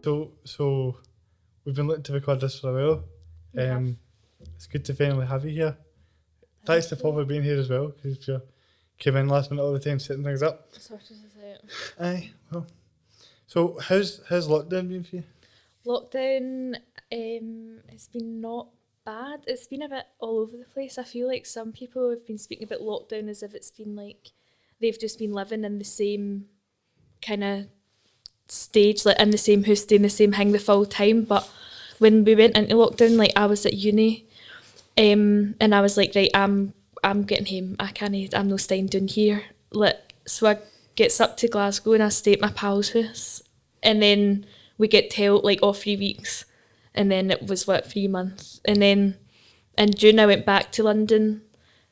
So we've been looking to record this for a while. It's good to finally have you here. Thanks to Paul for being here as well, because you came in last minute all the time setting things up. Sorted us out. Aye, well. So how's lockdown been for you? Lockdown has been not bad. It's been a bit all over the place. I feel like some people have been speaking about lockdown as if it's been like they've just been living in the same kind of stage, like in the same house, doing the same thing the full time. But when we went into lockdown, like I was at uni, and I was like, right, I'm getting home. I'm not staying down here. So I gets up to Glasgow and I stay at my pal's house, and then we get told like 3 weeks, and then it was 3 months, and then in June I went back to London,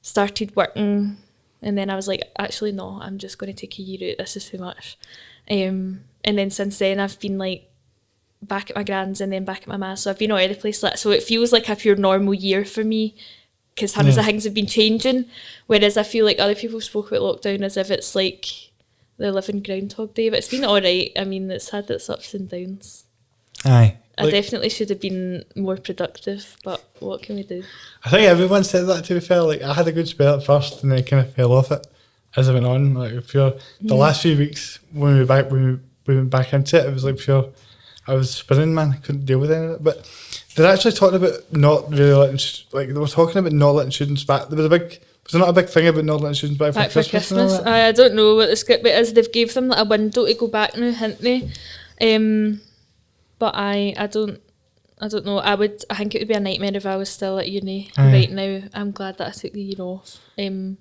started working, and then I was like, actually no, I'm just going to take a year out. This is too much. And then since then I've been like back at my grand's and then back at my ma's, so I've been all over the place. So it feels like a pure normal year for me, because hundreds of things have been changing, whereas I feel like other people spoke about lockdown as if it's like the living Groundhog Day, but it's been alright. I mean, it's had its ups and downs. Aye. I definitely should have been more productive, but what can we do? I think everyone said that, to be fair. Like, I had a good spell at first and then kind of fell off it as I went on. Like, the last few weeks when we went back into it, it was like I was spinning, man. I couldn't deal with any of it. But they're actually talking about not really letting, they were talking about not letting students back. Was there not a big thing about not letting students back for Christmas? And all that? I don't know what the script is. They've gave them like a window to go back now, haven't they? But I don't know. I think it would be a nightmare if I was still at uni right now. I'm glad that I took the year off. Because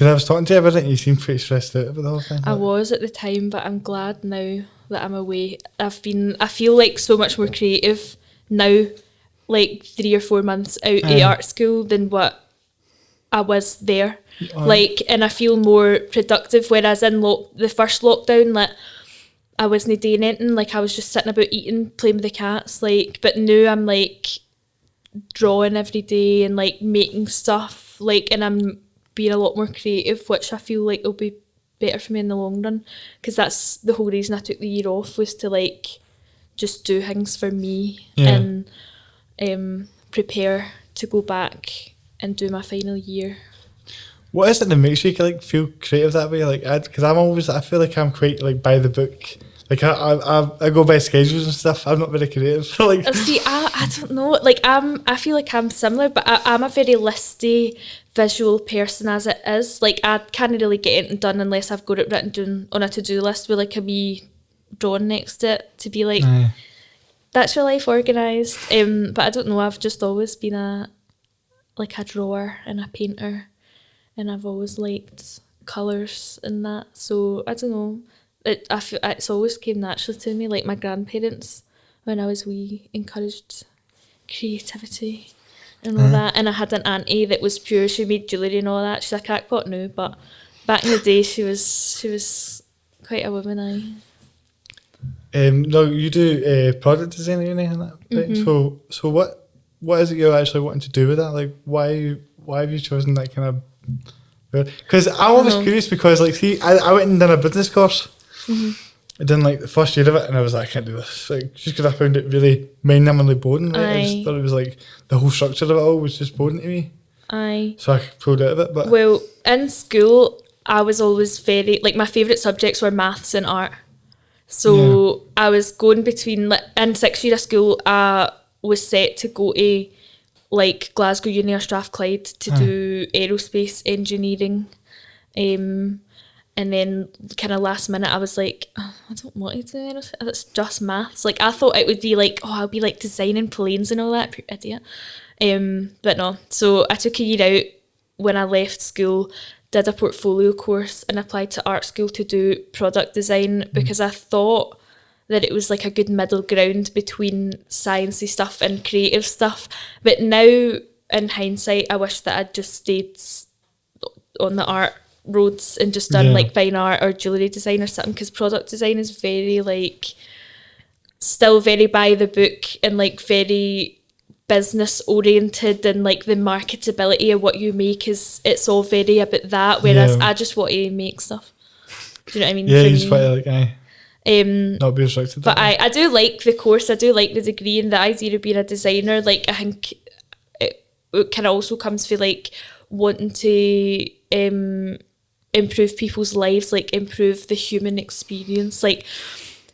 I was talking to you about it and you seemed pretty stressed out about the whole thing. I was at the time, but I'm glad now that I'm away. I feel like so much more creative now, like 3 or 4 months out of art school than what I was there. And I feel more productive, whereas in the first lockdown, like I wasn't doing anything, like I was just sitting about eating, playing with the cats, like, but now I'm like drawing every day and like making stuff, like, and I'm being a lot more creative, which I feel like will be better for me in the long run, because that's the whole reason I took the year off, was to like just do things for me and prepare to go back and do my final year. What is it that makes you like feel creative that way? Like, because I feel like I'm quite like by the book. Like I go by schedules and stuff. I'm not very creative. Like, see, I don't know. Like I feel like I'm similar, but I'm a very listy, visual person as it is. Like I can't really get anything done unless I've got it written down on a to-do list with like a wee drawing next to it to be like, that's your life organised. But I don't know. I've just always been a drawer and a painter, and I've always liked colours and that. So I don't know. I feel it's always came naturally to me. Like my grandparents, when I was wee, encouraged creativity and all that. And I had an auntie that was pure. She made jewellery and all that. She's a crackpot now, but back in the day, she was quite a woman. No, you do product design at uni and that. Right? So what is it you're actually wanting to do with that? Like, why have you chosen that kind of? Because I'm always curious, because like, see, I went and done a business course. I done like the first year of it and I was like, I can't do this, like, just because I found it really mind-numbingly boring. Like, I just thought it was like the whole structure of it all was just boring to me. So I pulled out of it. But well, in school I was always very like, my favourite subjects were maths and art, so I was going between, like, in 6th year of school I was set to go to like Glasgow Uni or Strathclyde to do aerospace engineering, and then kind of last minute I was like, I don't want to do aerospace, it's just maths. Like I thought it would be like, I'll be like designing planes and all that, pure idiot. But no, so I took a year out when I left school, did a portfolio course and applied to art school to do product design, because I thought that it was like a good middle ground between sciencey stuff and creative stuff. But now in hindsight, I wish that I'd just stayed on the art roads and just done like fine art or jewellery design or something, because product design is very like still very by the book and like very business oriented, and like the marketability of what you make it's all very about that, whereas I just want to make stuff. Do you know what I mean? Yeah, you just want to like Not be restricted. But I do like the course, I do like the degree, and the idea of being a designer, like I think it kind of also comes from like wanting to improve people's lives, like improve the human experience. Like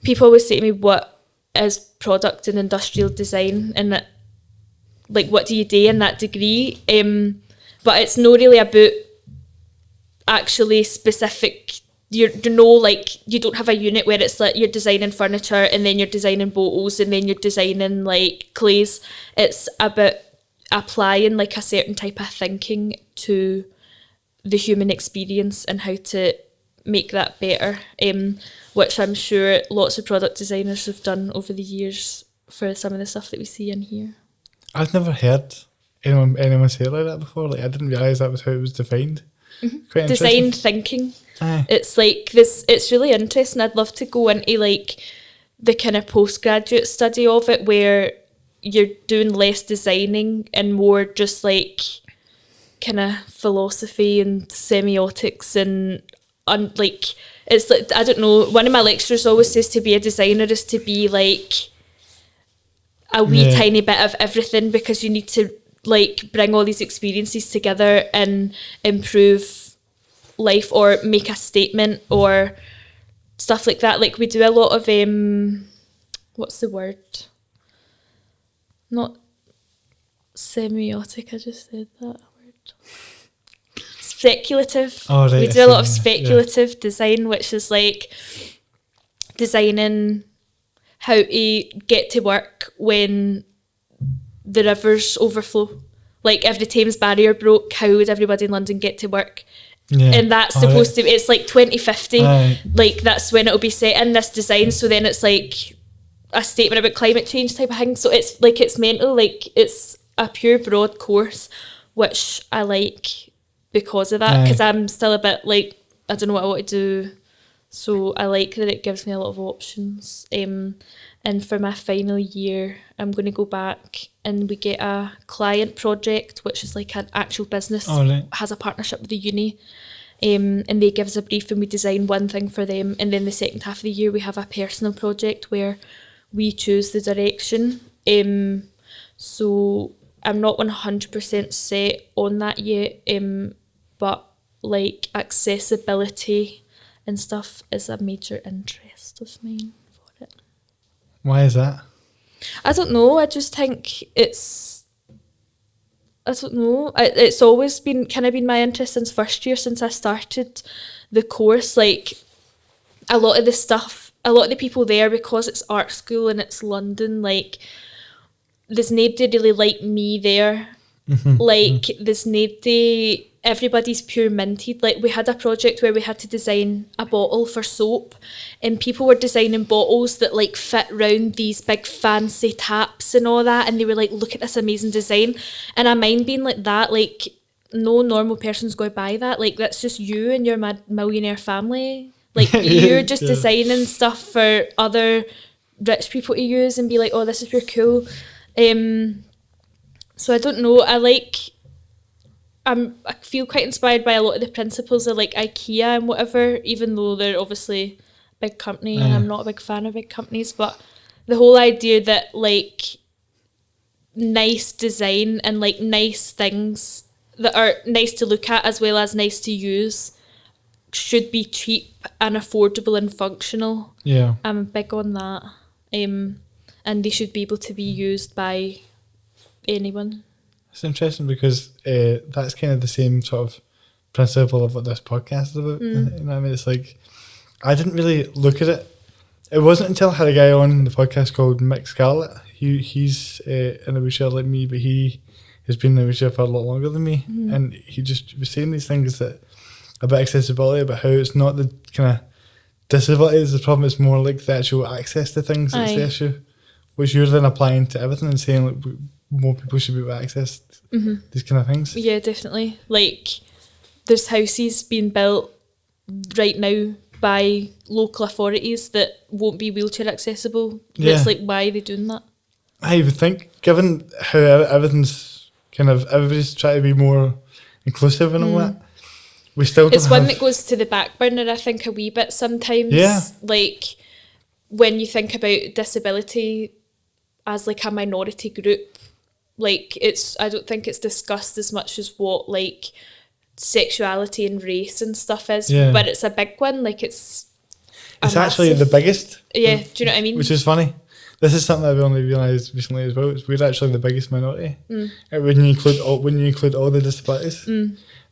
people always say to me, what is product and industrial design, and that, like what do you do in that degree, but it's not really about actually specific. You know, like you don't have a unit where it's like you're designing furniture and then you're designing bottles and then you're designing like clays. It's about applying like a certain type of thinking to the human experience and how to make that better, which I'm sure lots of product designers have done over the years for some of the stuff that we see in here. I've never heard anyone say it like that before. Like I didn't realise that was how it was defined. Quite Design thinking. Aye. It's like this, it's really interesting. I'd love to go into like the kind of postgraduate study of it where you're doing less designing and more just like kind of philosophy and semiotics and like it's like, I don't know, one of my lecturers always says to be a designer is to be like a wee tiny bit of everything, because you need to like bring all these experiences together and improve life or make a statement or stuff like that. Like we do a lot of what's the word? Not semiotic, I just said that word. Speculative. Oh, right, we do a lot of speculative design, which is like designing how to get to work when the rivers overflow. Like if the Thames barrier broke, how would everybody in London get to work? Yeah. And that's supposed to be, it's like 2050, like that's when it'll be set in this design. So then it's like a statement about climate change type of thing. So it's like, it's mental, like it's a pure broad course, which I like because of that, because I'm still a bit like, I don't know what I want to do. So I like that it gives me a lot of options. And for my final year, I'm going to go back and we get a client project, which is like an actual business, has a partnership with the uni. And they give us a brief and we design one thing for them. And then the second half of the year, we have a personal project where we choose the direction. So I'm not 100% set on that yet, but like accessibility and stuff is a major interest of mine for it. Why is that? I don't know. I just think it's always been kind of been my interest since first year, since I started the course. Like a lot of the people there, because it's art school and it's London, like there's nobody really like me there. Like there's nobody, everybody's pure minted. Like we had a project where we had to design a bottle for soap and people were designing bottles that like fit round these big fancy taps and all that, and they were like, look at this amazing design. And I mind being like that, like no normal person's going to buy that. Like that's just you and your millionaire family. Like you're just designing stuff for other rich people to use and be like, oh, this is pure cool. So I don't know, I feel quite inspired by a lot of the principles of like IKEA and whatever, even though they're obviously a big company and I'm not a big fan of big companies, but the whole idea that like nice design and like nice things that are nice to look at as well as nice to use should be cheap and affordable and functional. Yeah. I'm big on that. And they should be able to be used by anyone. It's interesting because that's kind of the same sort of principle of what this podcast is about. You know what I mean? It's like, I didn't really look at it. It wasn't until I had a guy on the podcast called Mick Scarlett. He's in a wheelchair like me, but he has been in a wheelchair for a lot longer than me. And he just was saying these things that about accessibility, about how it's not the kind of disability is the problem, it's more like the actual access to things that's the issue, which you're then applying to everything and saying like more people should be able to access these kind of things. Yeah, definitely. Like there's houses being built right now by local authorities that won't be wheelchair accessible. It's like, why are they doing that? I would think, given how everything's kind of, everybody's trying to be more inclusive and all that, we still don't it's one that goes to the back burner, I think, a wee bit sometimes. Yeah. Like, when you think about disability as like a minority group, like I don't think it's discussed as much as what like sexuality and race and stuff is, but it's a big one. Like it's actually the biggest. Yeah, do you know what I mean? Which is funny. This is something I've only realised recently as well. We're actually the biggest minority when you include all the disabilities.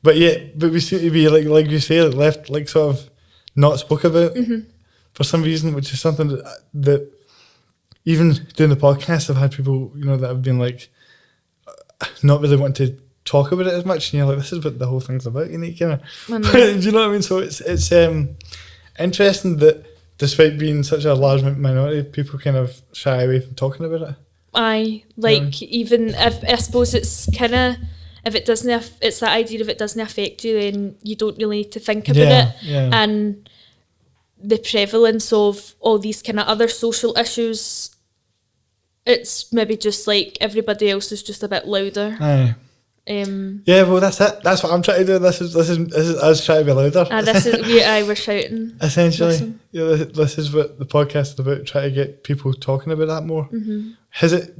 But we seem to be like you say, left like sort of not spoke about for some reason, which is something that even doing the podcast, I've had people that have been like not really wanting to talk about it as much, and you're like, this is what the whole thing's about, kind of. Do you know what I mean? So it's interesting that despite being such a large minority, people kind of shy away from talking about it. Aye, like even if I suppose it's kind of if it doesn't, it's that idea if it doesn't affect you, then you don't really need to think about it. Yeah. And the prevalence of all these kind of other social issues, it's maybe just like everybody else is just a bit louder. Aye. Yeah, well, that's it. That's what I'm trying to do. This is us trying to be louder. We're shouting. Essentially, this is what the podcast is about. Trying to get people talking about that more. Has it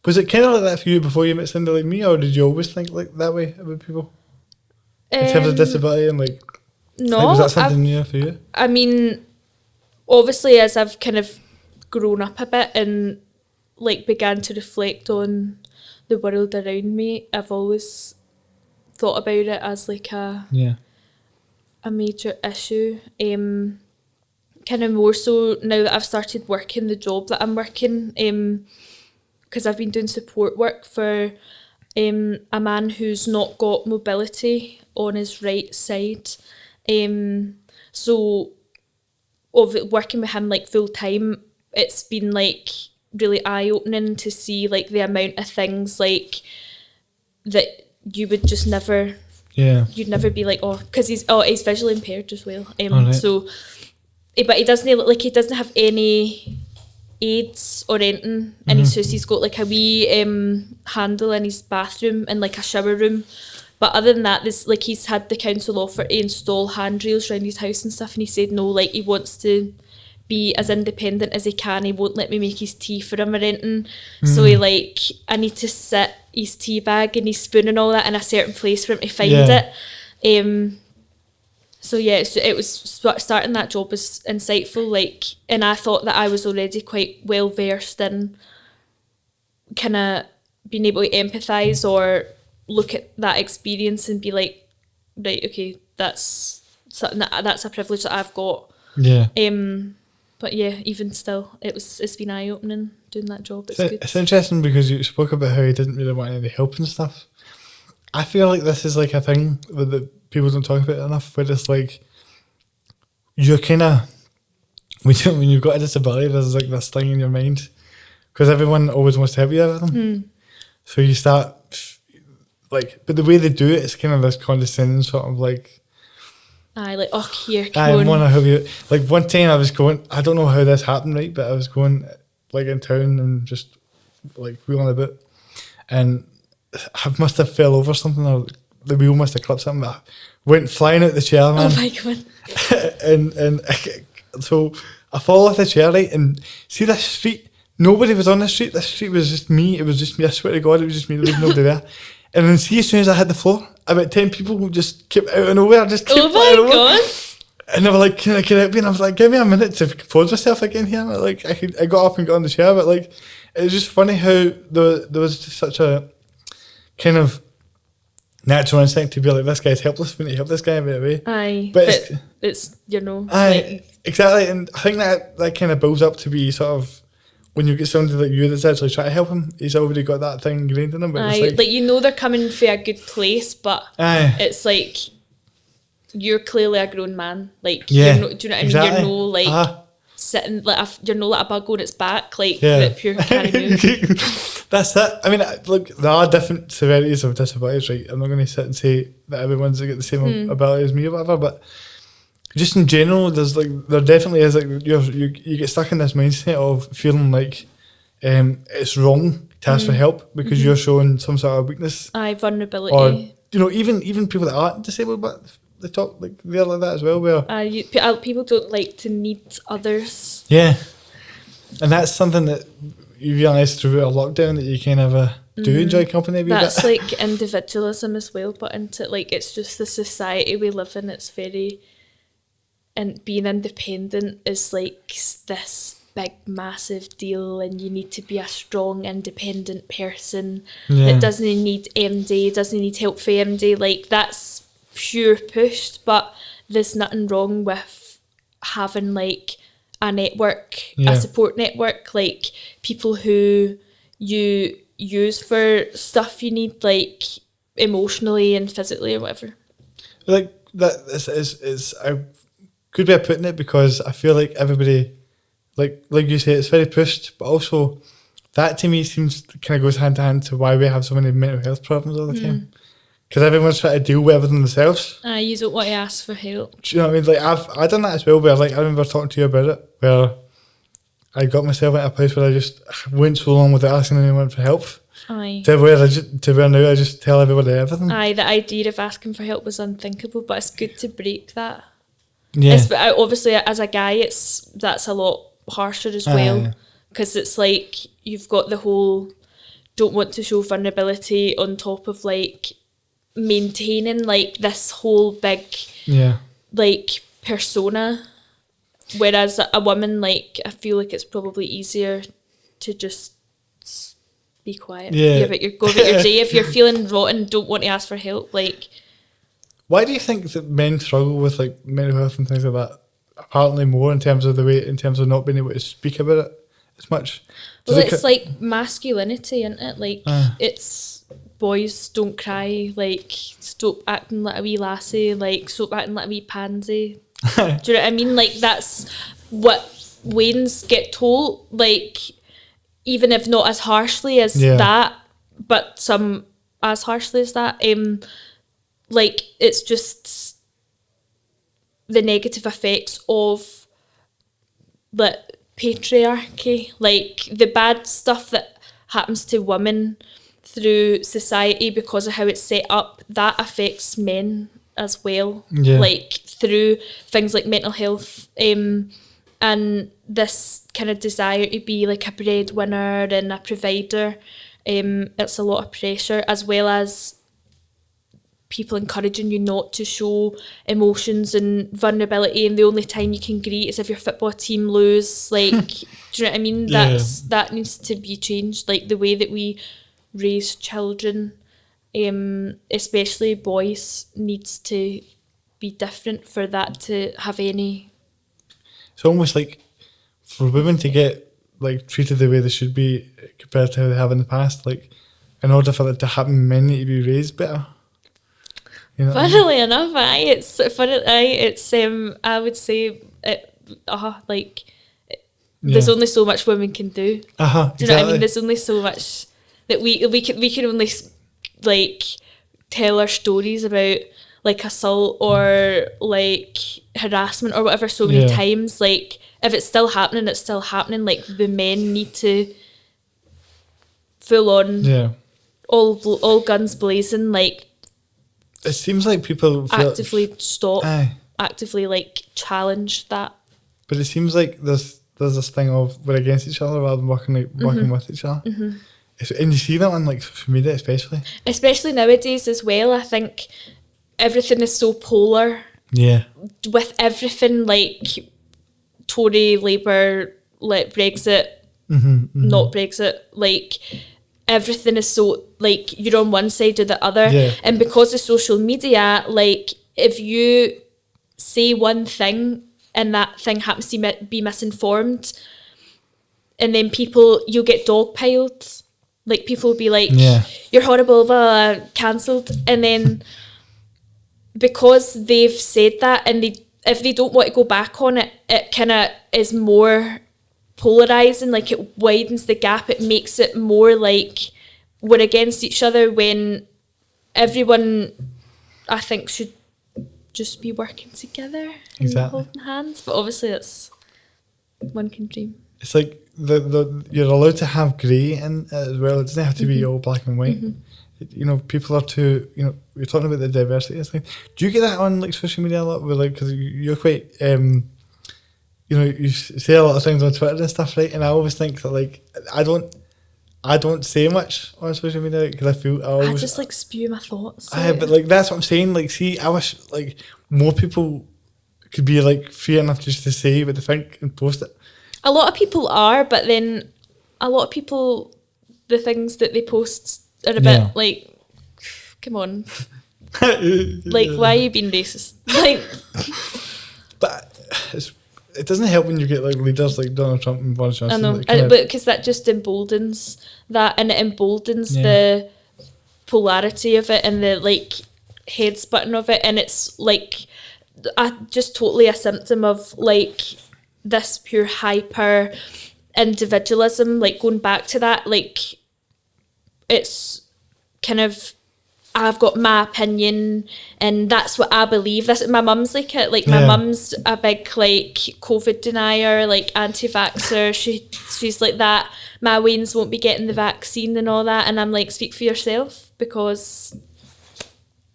was it kind of like that for you before you met somebody like me, or did you always think like that way about people in terms of disability and like? No, was that something new for you? I mean, obviously, as I've kind of grown up a bit and like began to reflect on the world around me, I've always thought about it as like a major issue. Kind of more so now that I've started working the job that I'm working, because I've been doing support work for a man who's not got mobility on his right side. So of working with him like full time, it's been like really eye-opening to see like the amount of things like that you would just never you'd never be like, because he's visually impaired as well, right. So but he doesn't have any aids or anything in his house. He's got like a wee handle in his bathroom and like a shower room, but other than that, this like he's had the council offer to install handrails around his house and stuff, and he said no, like he wants to be as independent as he can. He won't let me make his tea for him or anything. So I need to sit his tea bag and his spoon and all that in a certain place for him to find it. So it was starting that job was insightful, like, and I thought that I was already quite well versed in kind of being able to empathise or look at that experience and be like, right, okay, that's something that's a privilege that I've got. Yeah. But yeah, even still, it's been eye opening doing that job. It's good. It's interesting because you spoke about how he didn't really want any help and stuff. I feel like this is like a thing that people don't talk about enough, where it's like you're kind of when you've got a disability, there's like this thing in your mind because everyone always wants to help you with everything. So you start like, but the way they do it is kind of this condescending sort of like. Aye, like, here, come I on. want to help you. Like one time I was going, I don't know how this happened, right? But I was going like in town and just like wheeling about, and I must have fell over something, or the wheel must have clipped something. I went flying out the chair, man. Oh my God. and so I fall off the chair, right? And see this street, nobody was on the street. This street was just me. It was just me. I swear to God, it was just me. There was nobody there. And then see, as soon as I hit the floor, about 10 people who just came out of nowhere, just came flying over. God. And they were like, can I help you? And I was like, give me a minute to compose myself again here. Like, I got up and got on the chair, but like, it was just funny how there was just such a kind of natural instinct to be like, this guy's helpless, we need to help this guy right away. Aye, but it's Aye, exactly. And I think that kind of builds up to be sort of, when you get somebody like you that's actually trying to help him, he's already got that thing ingrained in him. But aye, it's like they're coming for a good place, but it's like, you're clearly a grown man. Like, do you know what I mean? You're no like sitting like you're no like a bug on its back, like that pure carry move. That's it. I mean, look, there are different severities of disabilities, right? I'm not going to sit and say that everyone's got the same ability as me or whatever, but just in general, there definitely is like you get stuck in this mindset of feeling like it's wrong to ask for help because you're showing some sort of weakness. Aye, vulnerability. Or even people that aren't disabled but they talk like they're like that as well. Where people don't like to need others. yeah, and that's something that you realise throughout a lockdown that you kind of do enjoy company. That's like individualism as well, but into like it's just the society we live in. It's very, and being independent is like this big massive deal, and you need to be a strong independent person that doesn't need MD, doesn't need help for MD. Like that's pure pushed, but there's nothing wrong with having like a network, a support network, like people who you use for stuff you need, like emotionally and physically or whatever. Like that is a good way of putting it, because I feel like everybody, like you say, it's very pushed, but also that to me seems kind of goes hand to hand to why we have so many mental health problems all the time. Because everyone's trying to deal with everything themselves. You don't want to ask for help. Do you know what I mean? Like I've done that as well, where like I remember talking to you about it, where I got myself into a place where I just went so long without asking anyone for help. Aye. To where now I just tell everybody everything. Aye, the idea of asking for help was unthinkable, but it's good to break that. Yeah. Obviously, as a guy, that's a lot harsher as well, because it's like you've got the whole don't want to show vulnerability on top of like maintaining like this whole big like persona. Whereas a woman, like, I feel like it's probably easier to just be quiet. Go about your day. If you're feeling rotten, don't want to ask for help. Like, why do you think that men struggle with like mental health and things like that? Apparently more in terms of not being able to speak about it as much. Well, it's like masculinity, isn't it? Like, it's boys don't cry. Like, stop acting like a wee lassie. Like, stop acting like a wee pansy. Do you know what I mean? Like, that's what Waynes get told, like, even if not as harshly as that, but some as harshly as that. Like, it's just the negative effects of the patriarchy, like the bad stuff that happens to women through society because of how it's set up, that affects men as well, like through things like mental health, and this kind of desire to be like a breadwinner and a provider. It's a lot of pressure, as well as people encouraging you not to show emotions and vulnerability, and the only time you can grieve is if your football team lose. Like, do you know what I mean? That needs to be changed. Like the way that we raise children, especially boys, needs to be different for that to have any. It's almost like for women to get like treated the way they should be compared to how they have in the past. Like, in order for that to happen, men need to be raised better. You know Funnily enough, I would say there's only so much women can do. Do you know what I mean? There's only so much that we can only like tell our stories about like assault or like harassment or whatever so many times. Like, if it's still happening, it's still happening. Like, the men need to full on all guns blazing, like, it seems like people actively actively like challenge that. But it seems like there's this thing of we're against each other rather than working with each other. Mm-hmm. And you see that on like social media especially nowadays as well. I think everything is so polar. Yeah. With everything, like Tory, Labour, like Brexit, not Brexit, like everything is so like you're on one side or the other, and because of social media, like if you say one thing and that thing happens to be misinformed, and then you'll get dogpiled. Like, people will be like, you're horrible, blah, cancelled, and then because they've said that, and if they don't want to go back on it, it kind of is more polarising. Like, it widens the gap. It makes it more like we're against each other, when everyone, I think, should just be working together and holding hands. But obviously that's one can dream. It's like you're allowed to have grey in it as well. It doesn't have to be all black and white. you know, people are too, you know, we're talking about the diversity and things. Do you get that on like social media a lot? Where like, because you're quite, you know, you say a lot of things on Twitter and stuff, right? And I always think that like I don't say much on social media because I feel I just like spew my thoughts. But like that's what I'm saying. Like, see, I wish like more people could be like free enough just to say what they think and post it. A lot of people are, but then a lot of people, the things that they post are a bit like, come on, like why are you being racist? Like, but it doesn't help when you get like leaders like Donald Trump and Boris Johnson. I know, but because that just emboldens that, and it emboldens the polarity of it and the like head sputting of it, and it's like just totally a symptom of like this pure hyper individualism, like going back to that, like it's kind of I've got my opinion and that's what I believe. This my mum's like it. Like my mum's a big like COVID denier, like anti-vaxxer. She's like that. My Waynes won't be getting the vaccine and all that. And I'm like, speak for yourself, because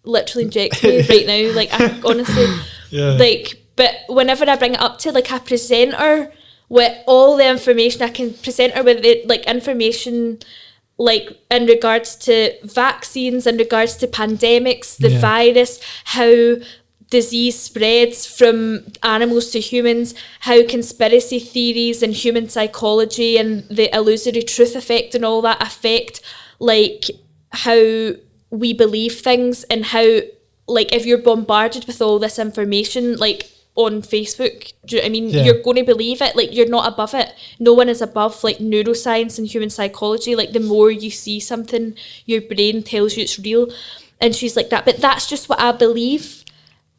literally inject me right now. Like I honestly, like. But whenever I bring it up to like a presenter with all the information, I can present her with the like information. Like in regards to vaccines, in regards to pandemics, the virus, how disease spreads from animals to humans, how conspiracy theories and human psychology and the illusory truth effect and all that affect like how we believe things, and how like if you're bombarded with all this information like on Facebook, do you know what I mean? You're going to believe it. Like you're not above it. No one is above like neuroscience and human psychology. Like the more you see something, your brain tells you it's real. And she's like that, but that's just what I believe.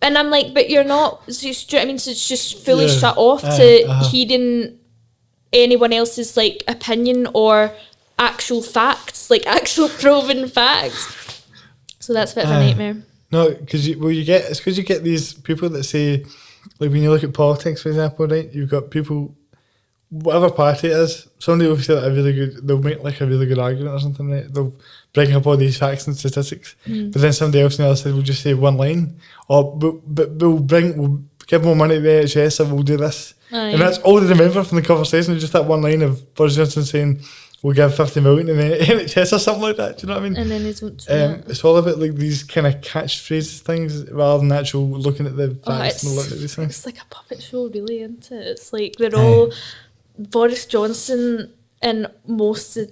And I'm like, but you're not. So, do you know what I mean? So it's just fully shut off to hearing anyone else's like opinion or actual facts, like actual proven facts. So that's a bit of a nightmare. No, because you get these people that say, like when you look at politics, for example, right? You've got people, whatever party it is, somebody will say that they'll make like a really good argument or something, right? They'll bring up all these facts and statistics, but then somebody else on the other side will just say one line, or but we'll give more money to the NHS and we'll do this, and that's all they remember from the conversation is just that one line of Boris Johnson saying, we'll give 50 million to the NHS or something like that. Do you know what I mean? And then they don't do that. It's all about like these kind of catchphrases things rather than actual looking at the facts and looking at these things. It's like a puppet show, really, isn't it? It's like they're all Boris Johnson and most of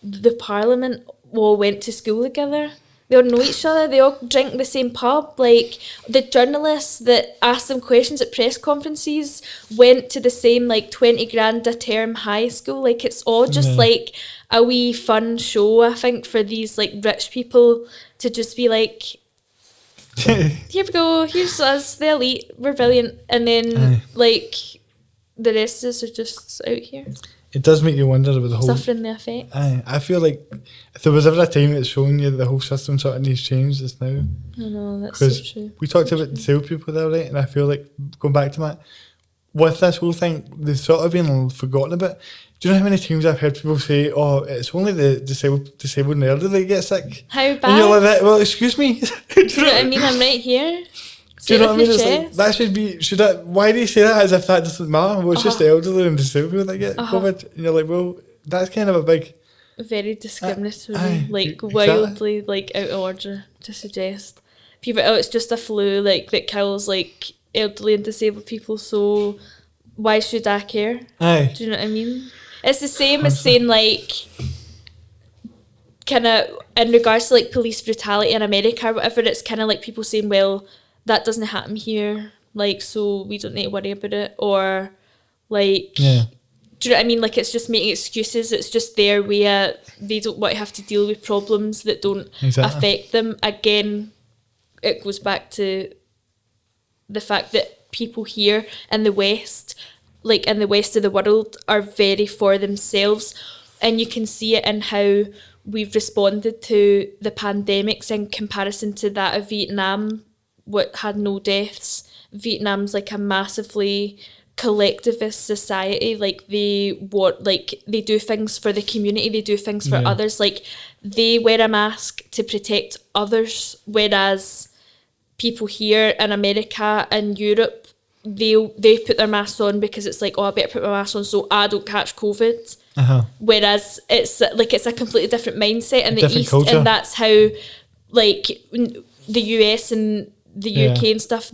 the Parliament all went to school together. They all know each other. They all drink the same pub. Like the journalists that asked them questions at press conferences went to the same like 20 grand a term high school. Like it's all just like a wee fun show, I think, for these like rich people to just be like, here we go, here's us, the elite, we're brilliant. And then like the rest of us are just out here. It does make you wonder about the whole... Suffering the effects. I feel like if there was ever a time that's showing you the whole system sort of needs change, it's now. I know, that's so true. We talked about the disabled people there, right? And I feel like, going back to that, with this whole thing, they've sort of been forgotten about. Do you know how many times I've heard people say, oh, it's only the disabled and the elderly that get sick? How bad? And you're like, well, excuse me. Do you know what I mean? I'm right here. Do you know what I mean? It's like, that should be, why do you say that as if that doesn't matter? Well, it's just the elderly and disabled people that get COVID. And you're like, well, that's kind of a big... Very discriminatory, like wildly like out of order to suggest. People, it's just a flu like that kills like elderly and disabled people, so why should I care? Do you know what I mean? It's the same as saying like, kind of in regards to like police brutality in America or whatever, it's kind of like people saying, well, that doesn't happen here, like, so we don't need to worry about it, or like, do you know what I mean? Like, it's just making excuses. It's just their way. They don't want to have to deal with problems that don't affect them. Again, it goes back to the fact that people here in the West, like in the West of the world, are very for themselves, and you can see it in how we've responded to the pandemics in comparison to that of Vietnam, what had no deaths. Vietnam's like a massively collectivist society. Like they do things for the community, they do things for others. Like they wear a mask to protect others, whereas people here in America and Europe, they put their masks on because it's like, oh, I better put my mask on so I don't catch COVID. Whereas it's a completely different mindset in the East, culture. And that's how like the US and the UK and stuff,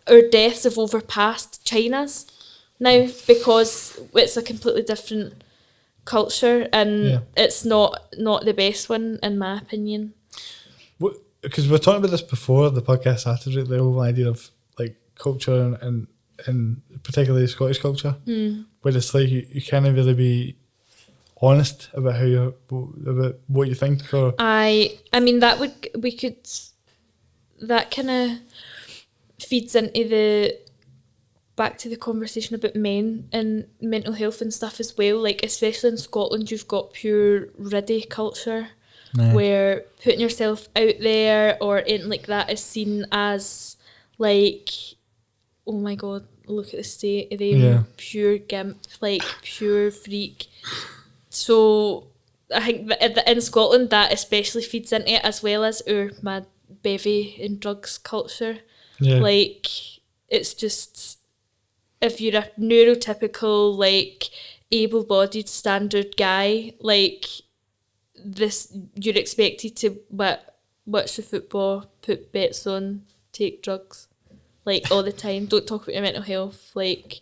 our deaths have overpassed China's now because it's a completely different culture and it's not the best one in my opinion. Because we were talking about this before the podcast started, right? The whole idea of like culture and particularly Scottish culture, where it's like you can't really be honest about about what you think. Or I mean that kind of feeds into back to the conversation about men and mental health and stuff as well. Like especially in Scotland, you've got pure riddy culture. Where putting yourself out there or anything like that is seen as like, oh my god, look at the state of them, pure gimp, like pure freak. So I think that in Scotland that especially feeds into it, as well as our mad bevy and drugs culture. Like it's just, if you're a neurotypical like able-bodied standard guy, like this, you're expected to watch the football, put bets on, take drugs, like all the time. Don't talk about your mental health. Like,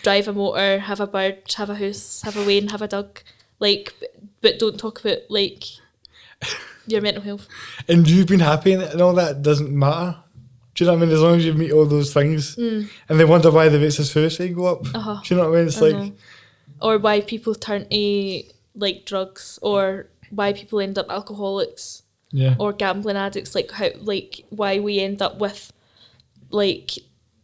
drive a motor, have a bird, have a house, have a Wayne, have a dog. Like, but don't talk about like your mental health. And you've been happy and all that doesn't matter. Do you know what I mean? As long as you meet all those things, and they wonder why the rates of suicide go up. Do you know what I mean? It's like, or why people turn to like drugs, or why people end up alcoholics, or gambling addicts, like how, like why we end up with like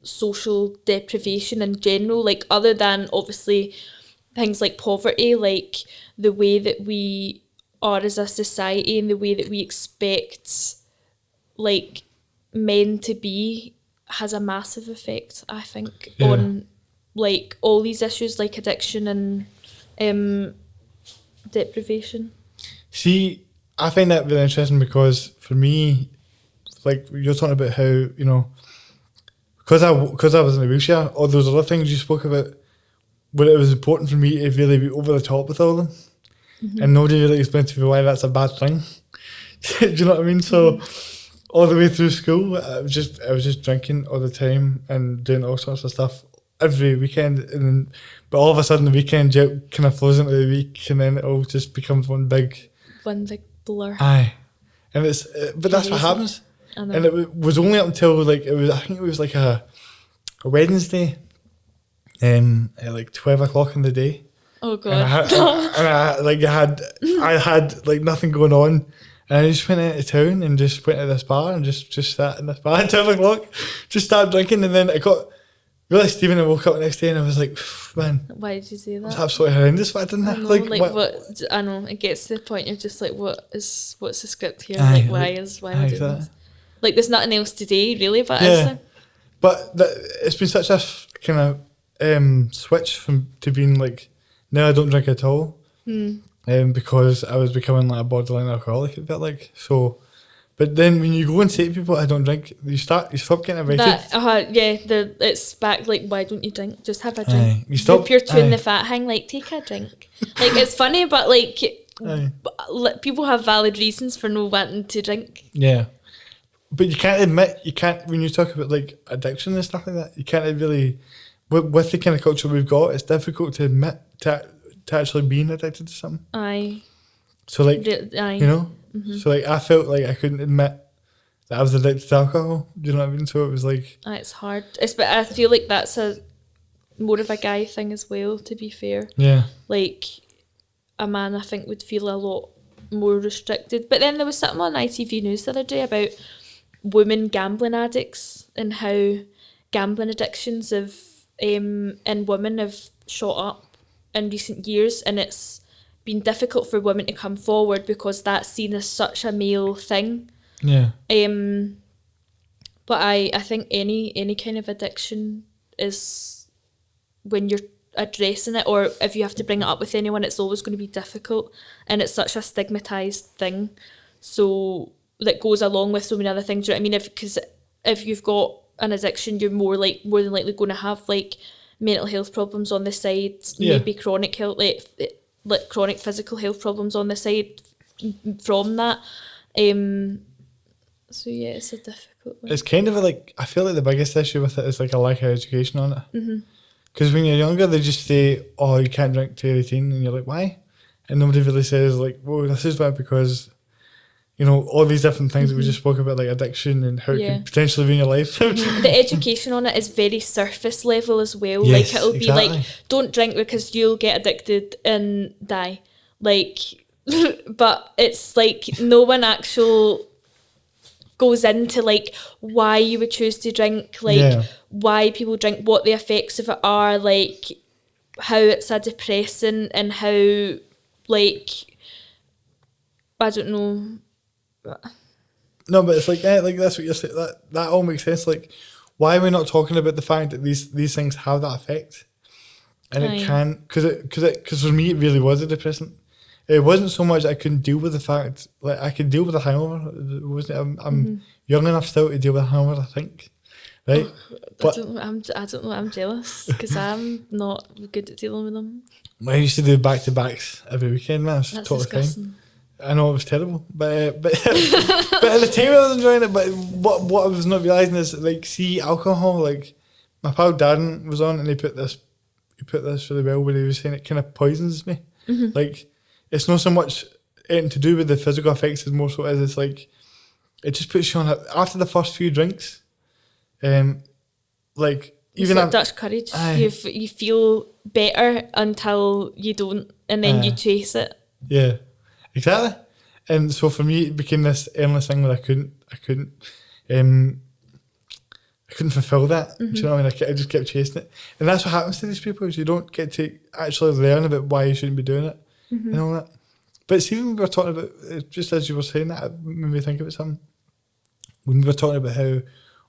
social deprivation in general, like other than obviously things like poverty, like the way that we are as a society and the way that we expect like men to be has a massive effect, I think, on like all these issues like addiction and deprivation. See, I find that really interesting because for me, like you're talking about how, you know, because I was in a wheelchair, all those other things you spoke about, where it was important for me to really be over the top with all of them, and nobody really explained to me why that's a bad thing. Do you know what I mean? So all the way through school, I was just drinking all the time and doing all sorts of stuff every weekend, but all of a sudden the weekend kind of flows into the week, and then it all just becomes one big blur. Aye, and it's but that's what happens. And it was only up until like I think it was like a Wednesday, at like 12 o'clock in the day. Oh god! I had like nothing going on. And I just went into town and just went to this bar and just sat in this bar at 12 o'clock, just started drinking, and then I got really Stephen. I woke up the next day and I was like, man, why did you say that? It's absolutely horrendous what I did. What I know, it gets to the point you're just like, what's the script here? Why am I doing this? Like there's nothing else to do really, but but it's been such a kind of switch to being like, now I don't drink at all. Because I was becoming like a borderline alcoholic, it felt like. So, but then when you go and say to people I don't drink, you stop getting invited. It's back like, why don't you drink? Just have a drink. If you're doing the fat hang, like take a drink. Like it's funny, but like people have valid reasons for no wanting to drink. Yeah, but you can't when you talk about like addiction and stuff like that. You can't really with the kind of culture we've got. It's difficult to admit to actually being addicted to something. Aye. So like, you know, so like I felt like I couldn't admit that I was addicted to alcohol. Do you know what I mean? So it was like, it's hard. But I feel like that's more of a guy thing as well, to be fair. Yeah. Like a man, I think, would feel a lot more restricted. But then there was something on ITV News the other day about women gambling addicts and how gambling addictions in women have shot up in recent years, and it's been difficult for women to come forward because that's seen as such a male thing. Yeah. But I think any kind of addiction is when you're addressing it, or if you have to bring it up with anyone, it's always going to be difficult, and it's such a stigmatized thing. So that goes along with so many other things. Do you know what I mean? Because if you've got an addiction, you're more than likely going to have like mental health problems on the side, maybe chronic health, like chronic physical health problems on the side from that. So yeah, it's a difficult one. It's kind of I feel like the biggest issue with it is like a lack of education on it. Because when you're younger, they just say, "Oh, you can't drink till you're 18," and you're like, "Why?" And nobody really says like, "Well, this is why," because all these different things that we just spoke about, like addiction and how it can potentially be in your life. The education on it is very surface level as well. Yes, like it'll exactly. be like, don't drink because you'll get addicted and die. Like, but it's like no one actual goes into like why you would choose to drink, like why people drink, what the effects of it are, like how it's a depressant and how like I don't know. No, but it's like that's what you're saying. That all makes sense. Like, why are we not talking about the fact that these things have that effect? And it can, because for me it really was a depressant. It wasn't so much I couldn't deal with the fact, like I could deal with the hangover. It wasn't. I'm young enough still to deal with a hangover, I think. Right? I don't know. I'm jealous because I'm not good at dealing with them. I used to do back-to-backs every weekend, man. It was That's total disgusting. time. I know it was terrible, but but at the time I was enjoying it. But what I was not realising is, like, see, alcohol. Like, my pal Darren was on, and he put this really well, where he was saying it kind of poisons me. Like, it's not so much anything to do with the physical effects, as more so as it's like it just puts you on after the first few drinks. Like, even it's like Dutch courage. You feel better until you don't, and then you chase it. Yeah, exactly. And so for me, it became this endless thing where I couldn't fulfill that. Do you know what I mean? I just kept chasing it, and that's what happens to these people, is you don't get to actually learn about why you shouldn't be doing it and all that. But see, when we were talking about, just as you were saying that, it made me think about something. When we were talking about how,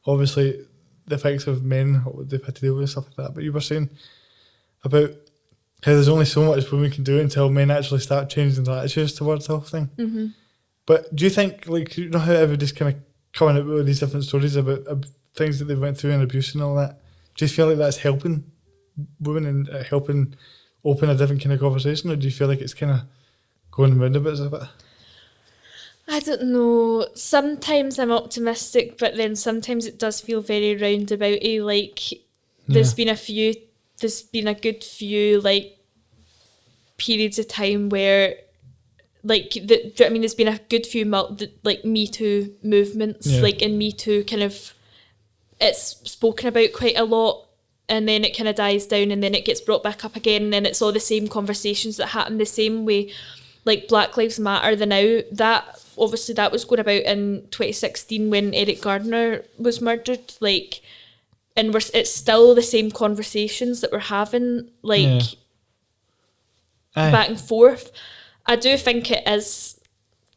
obviously, the effects of men, what they've had to deal with and stuff like that, but you were saying about how there's only so much women can do until men actually start changing their attitudes towards the whole thing. But do you think, like, you know how everybody's kind of coming out with these different stories about things that they've went through and abuse and all that? Do you feel like that's helping women and helping open a different kind of conversation, or do you feel like it's kind of going roundabouts a bit? I don't know. Sometimes I'm optimistic, but then sometimes it does feel very roundabouty. Like, there's been a good few like periods of time where, like, do you know what I mean? There's been a good few like Me Too movements, like, and Me Too kind of, it's spoken about quite a lot, and then it kind of dies down, and then it gets brought back up again, and then it's all the same conversations that happen the same way. Like Black Lives Matter, that was going about in 2016 when Eric Gardner was murdered. Like, and it's still the same conversations that we're having, like, back and forth. I do think it is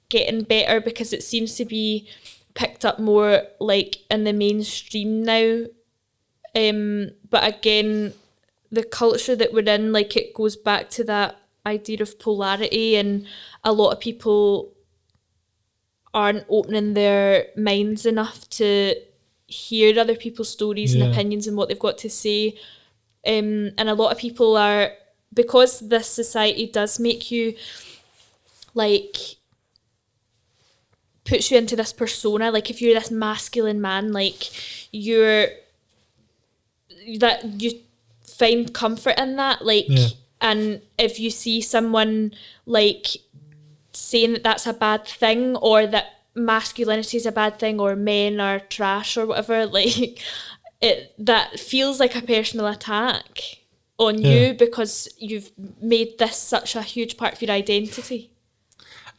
getting better because it seems to be picked up more, like, in the mainstream now. But again, the culture that we're in, like, it goes back to that idea of polarity, and a lot of people aren't opening their minds enough to hear other people's stories and opinions and what they've got to say. And a lot of people are, because this society does make you, like, puts you into this persona, like, if you're this masculine man, like, you find comfort in that, like, and if you see someone, like, saying that that's a bad thing, or that masculinity is a bad thing, or men are trash or whatever, like, that feels like a personal attack on you because you've made this such a huge part of your identity.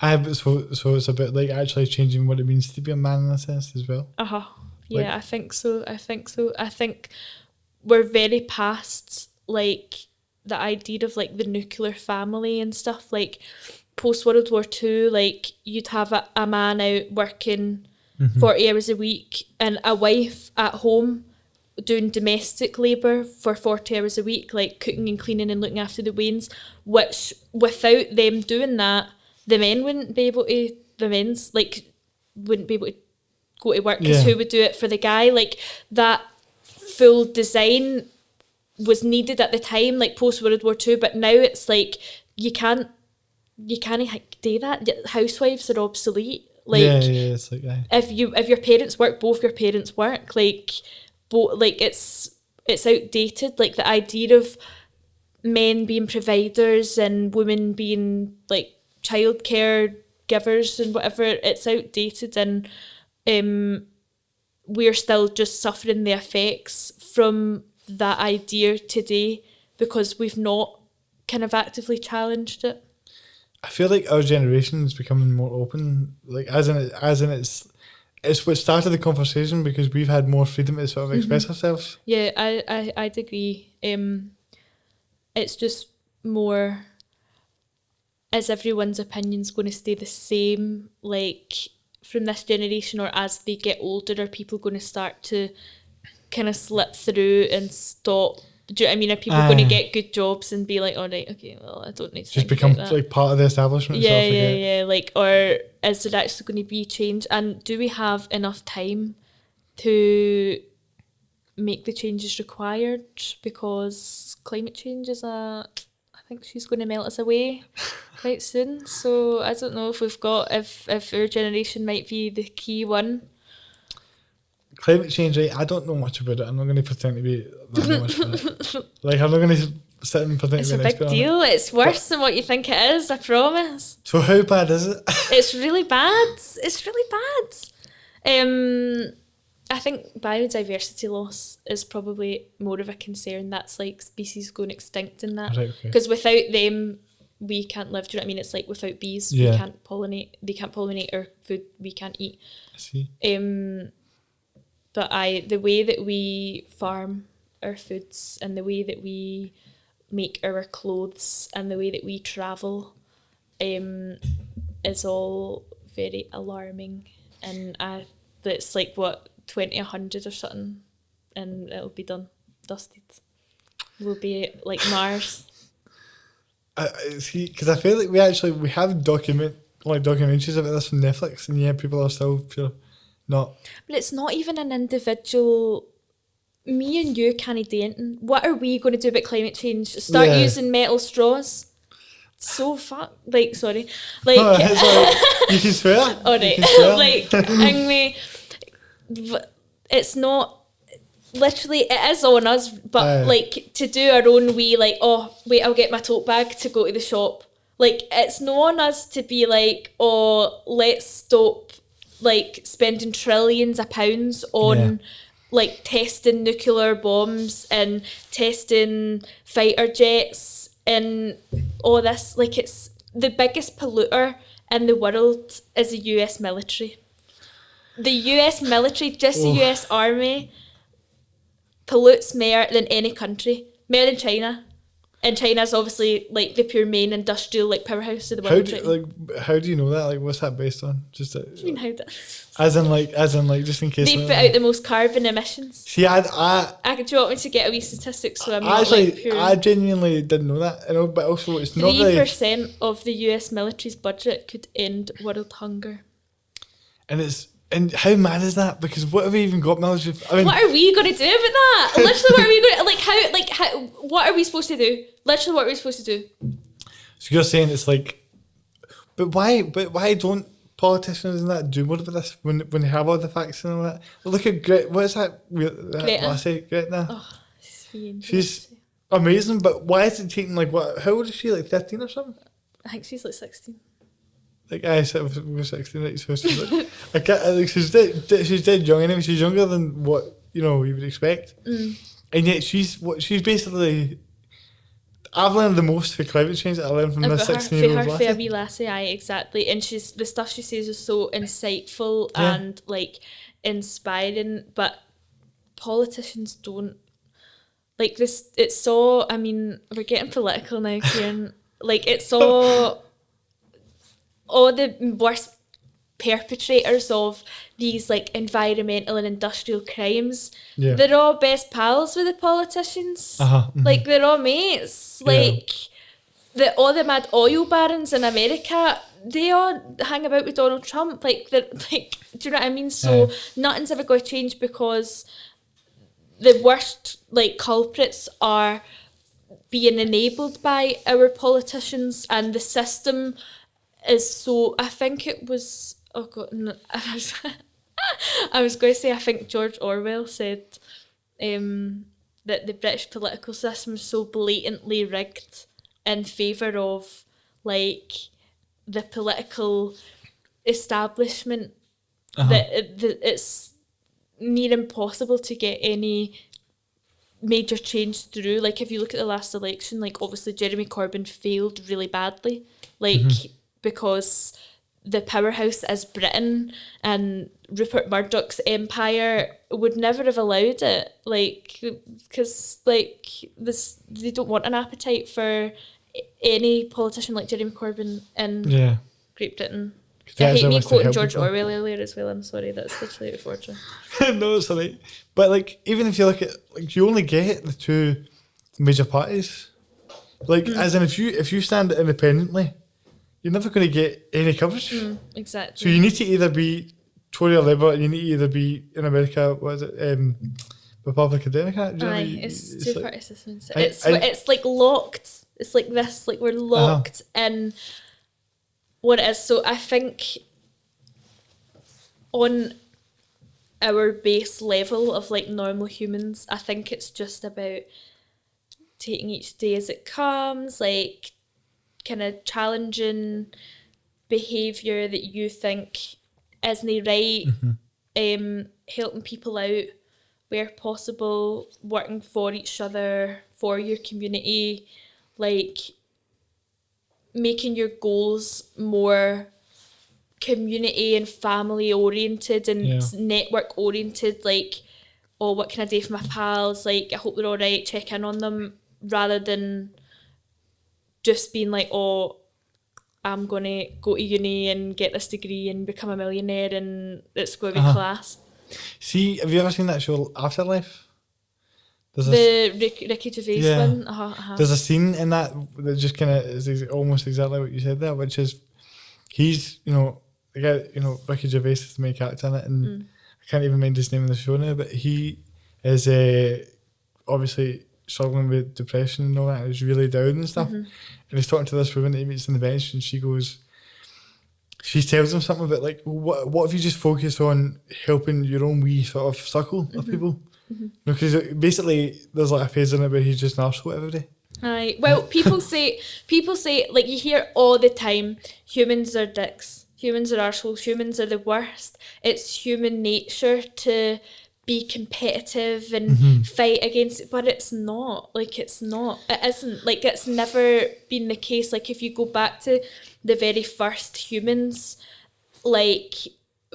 So it's a bit like actually changing what it means to be a man in a sense as well. Yeah, like, I think so. I think we're very past, like, the idea of, like, the nuclear family and stuff. Like, post World War II, like, you'd have a man out working 40 hours a week and a wife at home doing domestic labour for 40 hours a week, like cooking and cleaning and looking after the wains, which without them doing that, the men wouldn't be able to, wouldn't be able to go to work, because who would do it for the guy? Like, that full design was needed at the time, like post World War II, but now it's like you can't do that. Housewives are obsolete. Like, it's like if your parents work, both your parents work. Like, it's outdated. Like, the idea of men being providers and women being like childcare givers and whatever, it's outdated, and we're still just suffering the effects from that idea today because we've not kind of actively challenged it. I feel like our generation is becoming more open, like as in it's what started the conversation because we've had more freedom to sort of express ourselves. Yeah, I'd agree. It's just more, is everyone's opinions going to stay the same, like, from this generation, or as they get older, are people going to start to kind of slip through and stop? Do you know what I mean? Are people going to get good jobs and be like, oh, right, okay, well, I don't need to just think become about that. like part of the establishment? Yeah. Like, or is there actually going to be change? And do we have enough time to make the changes required? Because climate change is I think she's going to melt us away quite soon. So I don't know if if our generation might be the key one. Climate change, right? I don't know much about it. I'm not going to pretend to be that know much about it. Like, I'm not going to sit and pretend It's to a be an big expert on deal. it. It's worse than what you think it is, I promise. So how bad is it? It's really bad. It's really bad. I think biodiversity loss is probably more of a concern. That's like species going extinct in that. Because without them, we can't live. Do you know what I mean? It's like without bees, we can't pollinate. They can't pollinate our food. We can't eat. I see. But the way that we farm our foods and the way that we make our clothes and the way that we travel is all very alarming. And it's like, what, 2100 or something, and it'll be done, dusted. We'll be like Mars. See, because I feel like we have documentaries about this on Netflix, and people are still not. But it's not even an individual. Me and you can't do anything. What are we going to do about climate change? Start using metal straws? So sorry. Like, no, you can swear. All right. Like, it's not. Literally, it is on us, but like, to do our own wee, like, oh wait, I'll get my tote bag to go to the shop. Like, it's not on us to be like, oh, let's stop like spending trillions of pounds on like testing nuclear bombs and testing fighter jets and all this. Like, it's the biggest polluter in the world is the US military. The US military, just the US Army, pollutes more than any country, more than China. And China's obviously like the pure main industrial like powerhouse of the world. How do you know that? Like, what's that based on? Just what do you mean how that? As in like just in case they put out the most carbon emissions. See, do you want me to get a wee statistic so I'm actually, not like pure? I genuinely didn't know that. But also it's not 3% of the US military's budget could end world hunger. And how mad is that? Because what have we even got military? I mean, what are we going to do about that? Literally, what are we going to how? What are we supposed to do? Literally, what are we supposed to do? So you're saying it's like, but why don't politicians and that do more of this when they have all the facts and all that? Look at Greta. What is that? Greta. Oh, she's amazing, but why is it taking like what? How old is she? Like 13 or something? I think she's like 16. Like I said, we're 16, right? So she's like, she's dead young anyway. She's younger than what you would expect, and yet she's basically. I've learned the most for climate change that I learned from this 16-year-old lassie. For a wee lassie, exactly, and the stuff she says is so insightful and like inspiring. But politicians don't like this. It's so. I mean, we're getting political now, Kieran. Like, it's so. All the worst perpetrators of these like environmental and industrial crimes, Yeah. they're all best pals with the politicians. Like they're all mates. Like all the mad oil barons in America, they all hang about with Donald Trump. Like they're like, do you know what I mean? So nothing's ever going to change because the worst like culprits are being enabled by our politicians, and the system is so. I think it was. Oh God, no, I was going to say. I think George Orwell said that the British political system is so blatantly rigged in favour of like the political establishment that it's near impossible to get any major change through. Like if you look at the last election, like obviously Jeremy Corbyn failed really badly, like because the powerhouse is Britain, and Rupert Murdoch's empire would never have allowed it, like because like this, they don't want an appetite for any politician like Jeremy Corbyn in Great Britain. I hate me quoting George Orwell earlier as well. I'm sorry, that's literally out of order. No, it's alright. But like, even if you look at, like, you only get the two major parties. Like, as in, if you stand independently, you're never going to get any coverage. Exactly. So you need to either be Tory or Labour, and you need to either be in America. What is it? Republic of Democrat. Aye, it's two-party system. It's like locked. It's like this. Like we're locked in what it is. So I think on our base level of like normal humans, I think it's just about taking each day as it comes, like kind of challenging behaviour that you think isn't right, helping people out where possible, working for each other, for your community, like making your goals more community and family oriented and network oriented, like, oh, what can I do for my pals, like I hope they're all right, check in on them, rather than just being like, oh, I'm going to go to uni and get this degree and become a millionaire and it's going to be class. See, have you ever seen that show Afterlife? Ricky Gervais one? There's a scene in that just kind of is almost exactly what you said there, which is he's, the guy, Ricky Gervais is the main character in it, and I can't even mind his name in the show now, but he is obviously struggling with depression and all that, and he's really down and stuff. And he's talking to this woman that he meets on the bench, and she tells him something about like, what if you just focus on helping your own wee sort of circle of people? Because basically there's like a phase in it where he's just an arsehole every day. Aye. Well, people say, like you hear all the time, humans are dicks, humans are arseholes, humans are the worst. It's human nature to be competitive and fight against it, but it's not. Like, it's not. It isn't. Like, it's never been the case. Like, if you go back to the very first humans, like,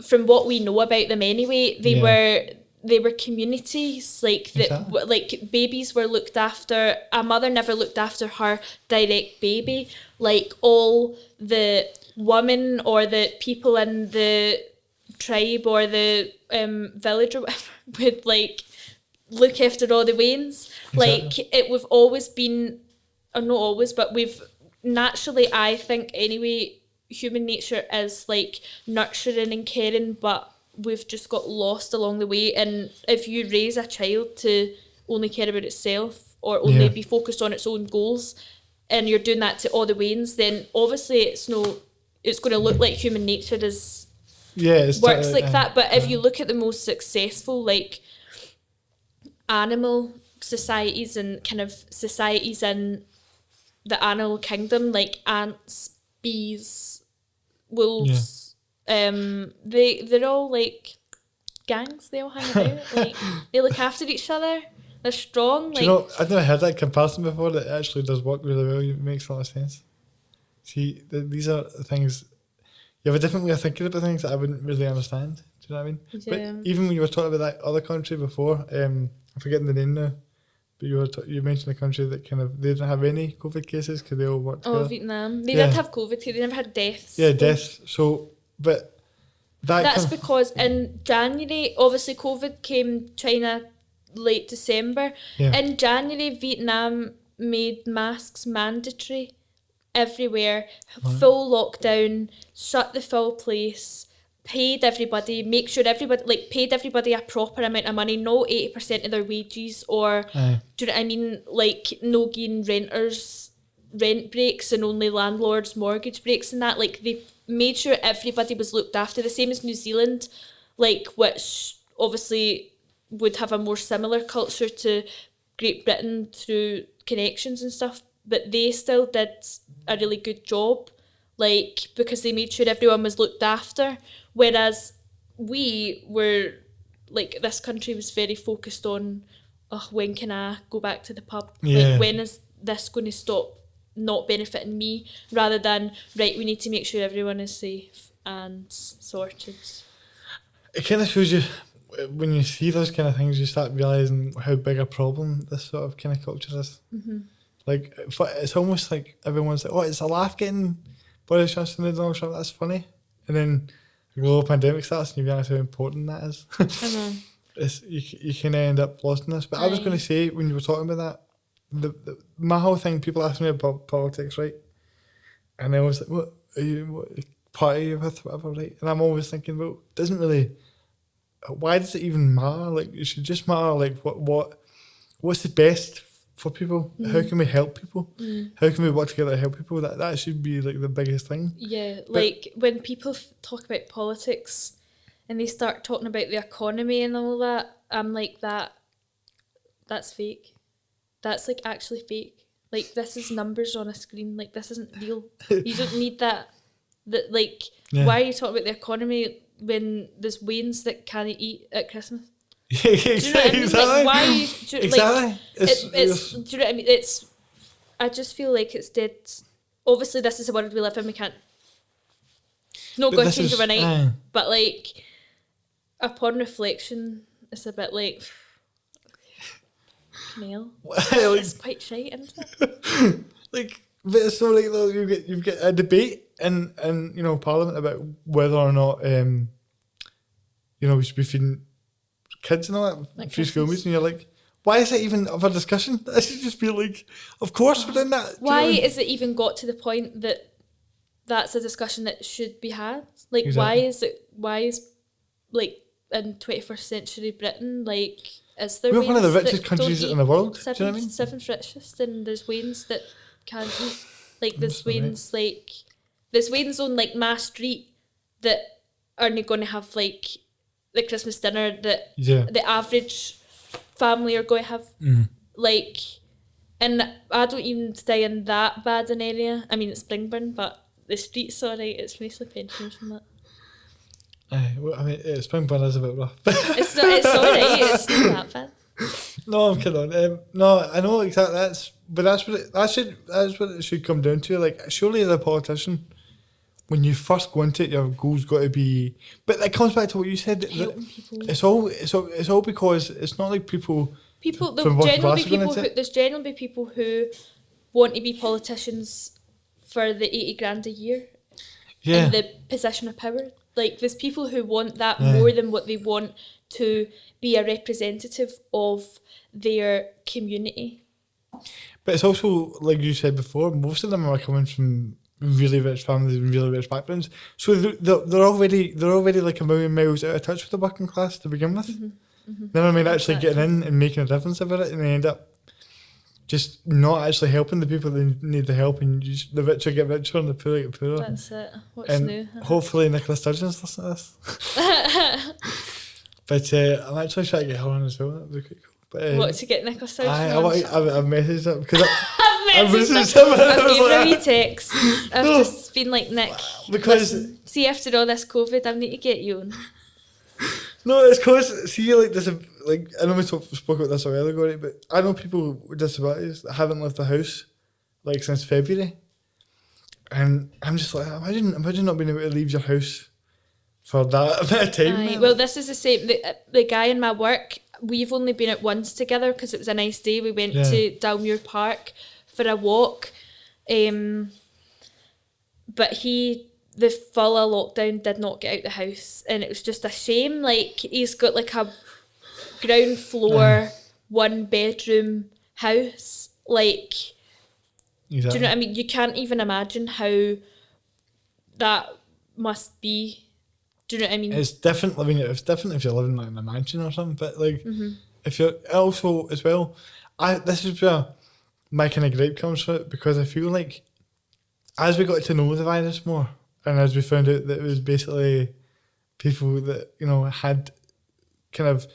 from what we know about them anyway, they were communities, like that. Exactly. Like babies were looked after. A mother never looked after her direct baby. Like all the women or the people in the tribe or the village or whatever would like look after all the wains. Exactly. Like we've always been, or not always, but we've naturally, I think anyway, human nature is like nurturing and caring, but we've just got lost along the way. And if you raise a child to only care about itself or only be focused on its own goals, and you're doing that to all the wains, then obviously it's going to look like human nature is works like that. But if you look at the most successful like animal societies and kind of societies in the animal kingdom, like ants, bees, wolves, they're all like gangs. They all hang out. Like they look after each other. They're strong. Do you know, I've never heard that comparison before. That actually does work really well. It makes a lot of sense. See, these are things. You have a different way of thinking about things that I wouldn't really understand. Do you know what I mean? Yeah. But even when you were talking about that other country before, I'm forgetting the name now. But you mentioned a country that kind of, they didn't have any COVID cases because they all worked together. Oh, Vietnam. They did have COVID. They never had deaths. Yeah, deaths. So, but That's because in January, obviously COVID came China late December. Yeah. In January, Vietnam made masks mandatory everywhere, full lockdown, shut the full place, paid everybody, make sure everybody, like, paid everybody a proper amount of money, no 80% of their wages, or do you know what I mean, like, no giving renters rent breaks and only landlords mortgage breaks and that. Like, they made sure everybody was looked after, the same as New Zealand, like, which obviously would have a more similar culture to Great Britain through connections and stuff, but they still did a really good job, like, because they made sure everyone was looked after, whereas we were, like, this country was very focused on, oh, when can I go back to the pub? Yeah. Like, when is this going to stop not benefiting me, rather than, right, we need to make sure everyone is safe and sorted. It kind of shows you, when you see those kind of things, you start realising how big a problem this sort of kind of culture is. Mm-hmm. Like, it's almost like everyone's like, oh, it's a laugh getting Boris Johnson and Donald Trump, that's funny. And then the global pandemic starts and you realise how important that is. I know. You can end up lost in this. But I was going to say, when you were talking about that, my whole thing, people ask me about politics, right? And I was like, what party are you with, whatever, right? And I'm always thinking, well, it doesn't really, why does it even matter? Like, it should just matter, like, what's the best for people? How can we help people? How can we work together to help people? That should be, like, the biggest thing. Yeah, like, when people talk about politics and they start talking about the economy and all that, I'm like, that's fake. That's, like, actually fake. Like, this is numbers on a screen. Like, this isn't real. You don't need that. Like, why are you talking about the economy when there's Waynes that can't eat at Christmas? Yeah, exactly. Like, why? Exactly. Like, it's do you know what I mean? I just feel like it's dead. Obviously, this is the world we live in. We can't. It's not going to change overnight. But, like, upon reflection, it's a bit like, Neil, it's quite shite, isn't it? Like, but it's so, like, though, you've got a debate in you know, Parliament about whether or not you know, we should be feeding kids and all that, like free school meals, and you're like, why is it even of a discussion? That should just be like, of course we're doing that. Why is it even got to the point that that's a discussion that should be had? Like, exactly. why is, like, in 21st century Britain, like, is there we're one of the richest that countries in the world, do you know what I mean? Seventh richest, and there's Waynes that can't eat. Like, there's Waynes, like, there's Waynes on, like, my street that aren't going to have, like, the Christmas dinner that the average family are going to have. Like, and I don't even stay in that bad an area. I mean, it's Springburn, but the street's alright. It's mostly pensioners and that. Well, I mean, Springburn is a bit rough. It's alright. It's not that bad. No, I'm kidding. No, I know exactly that's what it should come down to. Like, surely as a politician, when you first go into it, your goal's got to be. But it comes back to what you said. Helping people. It's all because it's not like people. There's generally people who want to be politicians for the 80 grand a year. Yeah. In the position of power. Like, there's people who want that more than what they want to be a representative of their community. But it's also, like you said before, most of them are coming from really rich families and really rich backgrounds, so they're already like a million miles out of touch with the working class to begin with. Never mind actually getting in and making a difference about it, and they end up just not actually helping the people that need the help, and the richer get richer and the poorer get poorer. That's it. What's and new? Hopefully Nicola Sturgeon's listening to this. But I'm actually trying to get her on as well. That would be quite cool. But, what, to get Nicola Sturgeon I've messaged her because I've messaged her. I've gave her a wee text. I've just been like, Nick, because listen, see, after all this COVID, I need to get you on. No, it's because, see, like, I know we spoke about this a while ago, right, but I know people with disabilities that haven't left the house, like, since February. And I'm just like, imagine not being able to leave your house for that bit of time. Well, this is the same. The guy in my work, we've only been out once together because it was a nice day. We went to Dalmuir Park for a walk. But he the full of lockdown did not get out the house, and it was just a shame. Like, he's got like a ground floor, 1 bedroom house. Like, Exactly. do you know what I mean? You can't even imagine how that must be. Do you know what I mean? It's different. I mean, it's different if you're living like in a mansion or something. But like, if you're also as well, this is where my kind of gripe comes from it, because I feel like as we got to know the virus more, and as we found out that it was basically people that had kind of,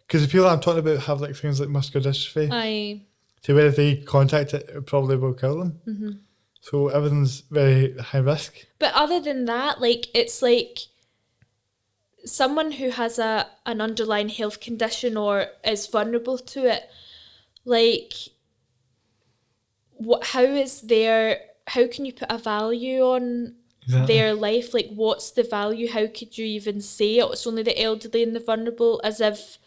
because the people I'm talking about have like things like muscular dystrophy. Aye. So where if they contact it, it probably will kill them. So everything's very high risk. But other than that, like, it's like someone who has an underlying health condition or is vulnerable to it, like, how can you put a value on their life? Like, what's the value? How could you even say it's only the elderly and the vulnerable, as if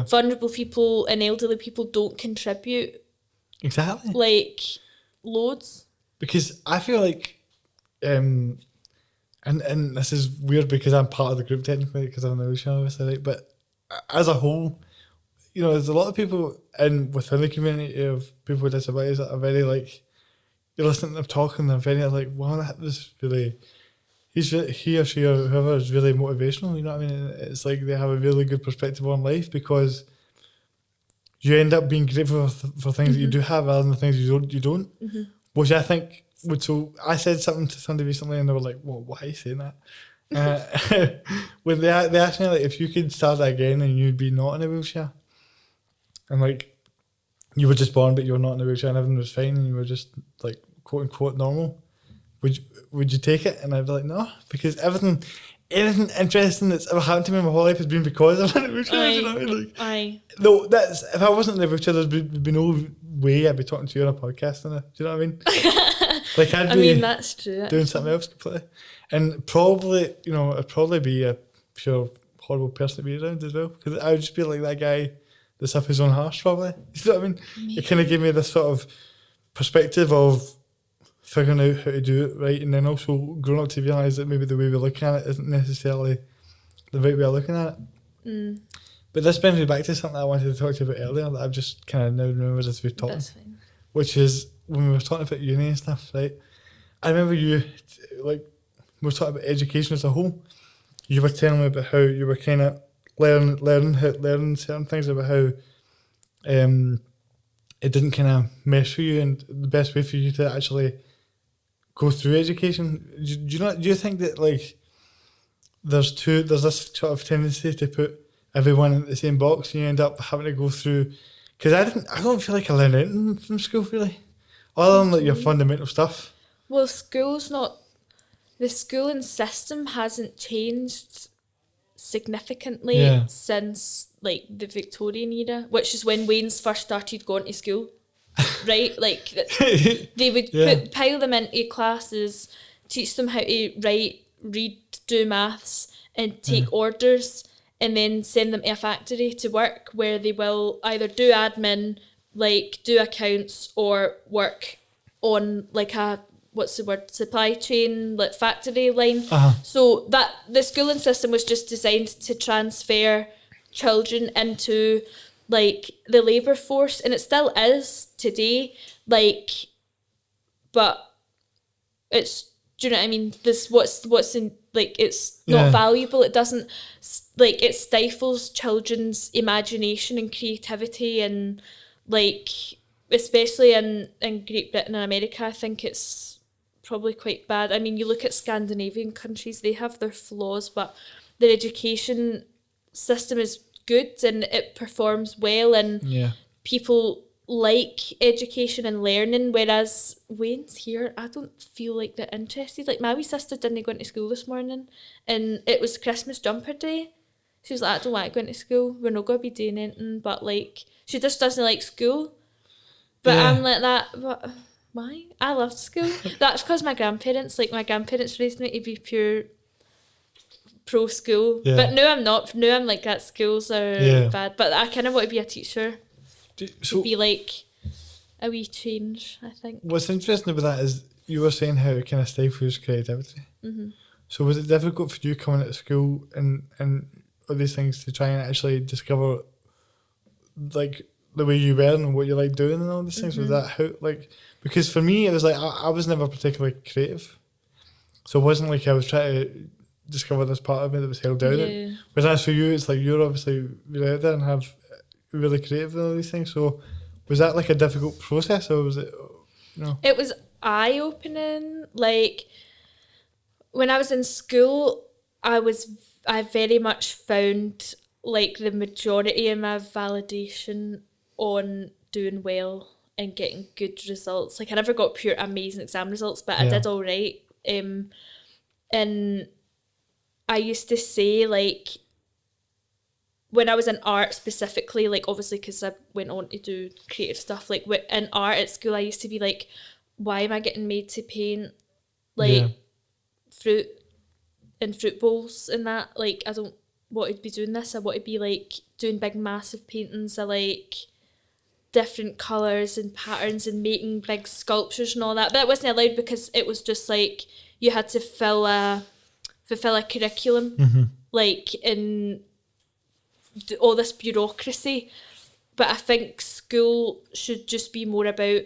vulnerable people and elderly people don't contribute? Exactly. Like, loads. Because I feel like, and this is weird because I'm part of the group technically, because I'm in the wheelchair, obviously, right? But as a whole, there's a lot of people within the community of people with disabilities that are very like, you listen to them talk and they're very like, wow, that was really, he or she or whoever is really motivational, you know what I mean? It's like they have a really good perspective on life, because you end up being grateful for things that you do have rather than the things you don't. Which I think so I said something to somebody recently and they were like, well, why are you saying that? When they asked me like, if you could start again and you'd be not in a wheelchair, and like you were just born but you were not in a wheelchair and everything was fine and you were just like quote unquote normal, would you take it? And I'd be like, no, because everything interesting that's ever happened to me in my whole life has been because I'm in a wheelchair. You know what I mean? Like, no, that's, if I wasn't in the wheelchair, there'd be no way I'd be talking to you on a podcast. Do you know what I mean? Like, I mean, that's true. Doing something else completely, and probably, I'd probably be a pure horrible person to be around as well, because I would just be like that guy that's up his own arse, probably. You know what I mean? Maybe. It kind of gave me this sort of perspective of figuring out how to do it right, and then also growing up to realise that maybe the way we're looking at it isn't necessarily the right way of looking at it. But this brings me back to something I wanted to talk to you about earlier that I've just kind of now remembered as we're talking. That's fine. Which is when we were talking about uni and stuff, right? I remember you, like, we were talking about education as a whole. You were telling me about how you were kind of learning certain things, about how it didn't kind of mesh for you, and the best way for you to actually go through education. Do you think that like there's this sort of tendency to put everyone in the same box, and you end up having to go through? Because I don't feel like I learned anything from school really, other than like your fundamental stuff. Well, the schooling system hasn't changed significantly since like the Victorian era, which is when Waynes first started going to school. Right, like they would pile them into classes, teach them how to write, read, do maths, and take orders, and then send them to a factory to work, where they will either do admin, like do accounts, or work on like a supply chain, like factory line. So that the schooling system was just designed to transfer children into like the labour force, and it still is today, like, but it's, do you know what I mean? This what's in, like, it's not valuable. It doesn't, like, it stifles children's imagination and creativity, and like, especially in Great Britain and America, I think it's probably quite bad. I mean, you look at Scandinavian countries, they have their flaws, but their education system is good and it performs well, and people like education and learning, whereas Wayne's here, I don't feel like they're interested. Like, my wee sister didn't go into school this morning, and it was Christmas jumper day. She was like, I don't want to go into school, we're not going to be doing anything, but like, she just doesn't like school. But I'm like that, but why? I loved school. That's because my grandparents raised me to be pure pro school, but now I'm not. Now I'm like, that schools are bad, but I kind of want to be a teacher. To be like a wee change, I think. What's interesting about that is you were saying how it kind of stifles creativity. So was it difficult for you coming out of school and all these things to try and actually discover like the way you were and what you like doing and all these things? Was that how like, because for me it was like I was never particularly creative, so it wasn't like I was trying to discover this part of me that was held down. Yeah. Whereas for you, it's like you're obviously really out there and have really creative and all these things. So was that like a difficult process, or was it, you know? It was eye-opening. Like, when I was in school, I very much found like the majority of my validation on doing well and getting good results. Like, I never got pure amazing exam results, but I did all right. And I used to say, like, when I was in art specifically, like, obviously because I went on to do creative stuff, like in art at school, I used to be like, why am I getting made to paint like fruit in fruit bowls and that? Like, I don't want to be doing this. I want to be like doing big massive paintings. I like different colours and patterns and making big sculptures and all that. But it wasn't allowed because it was just like you had to fulfill a curriculum, like in all this bureaucracy. But I think school should just be more about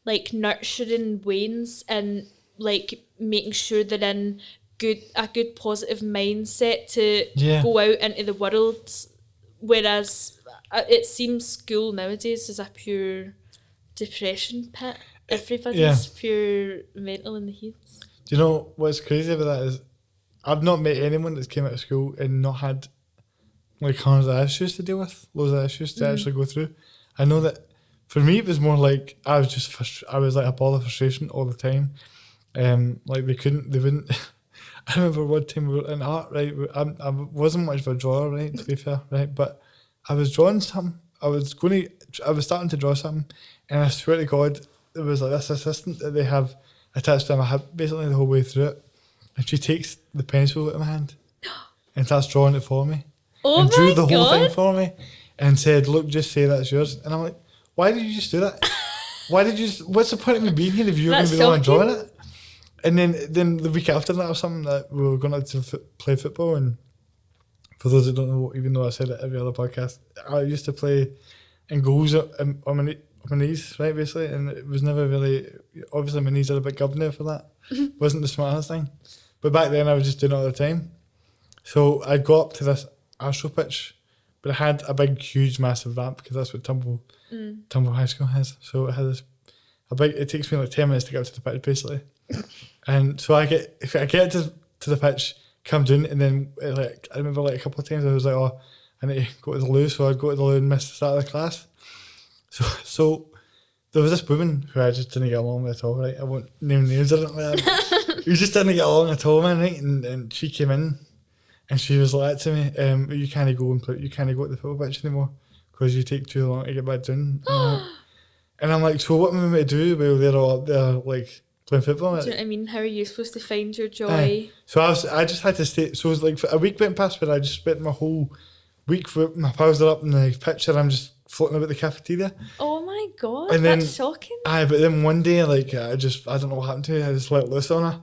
like nurturing Waynes and like making sure they're in a good positive mindset to go out into the world. Whereas it seems school nowadays is a pure depression pit. Everybody's pure mental in the heads. Do you know what's crazy about that is I've not met anyone that's came out of school and not had like hundreds of issues to deal with, loads of issues to actually go through. I know that for me it was more like I was just I was like a ball of frustration all the time. Like they wouldn't. I remember one time we were in art, right? I wasn't much of a drawer, right? To be fair, right? But I was drawing something. I was starting to draw something, and I swear to God, there was like this assistant that they have attached to my hip basically the whole way through it, and she takes the pencil out of my hand and starts drawing it for me. Oh and drew my the whole God. thing for me and said, look, just say that's yours. And I'm like, why did you just do that? What's the point of me being here if you're going to be the one drawing it? And then the week after that or something, that we were going to play football. And for those who don't know, even though I said it every other podcast, I used to play in goals on my knees, right, basically. And it was never really, obviously my knees are a bit governor for that. Wasn't the smartest thing. But back then I was just doing it all the time. So I'd go up to this Astro pitch, but it had a big, huge, massive ramp because that's what Tumble High School has. So it has it takes me like 10 minutes to get up to the pitch basically. And so if I get to the pitch, come down, and then like I remember like a couple of times I was like, oh, I need to go to the loo, so I'd go to the loo and miss the start of the class. So there was this woman who I just didn't get along with at all, right? I won't name names or anything like that. We just didn't get along at all, man, right? And she came in. And she was like to me, you can't go to the football pitch anymore because you take too long to get back down. And I'm like, so what am I meant to do while they're all up there like playing football? Do you know what I mean? How are you supposed to find your joy? So I just had to stay. So it was like a week went past where I just spent my whole week with my pals are up in the pitch and I'm just floating about the cafeteria. Oh my God, and then, that's shocking. But then one day, like I don't know what happened to me. I just let loose on her.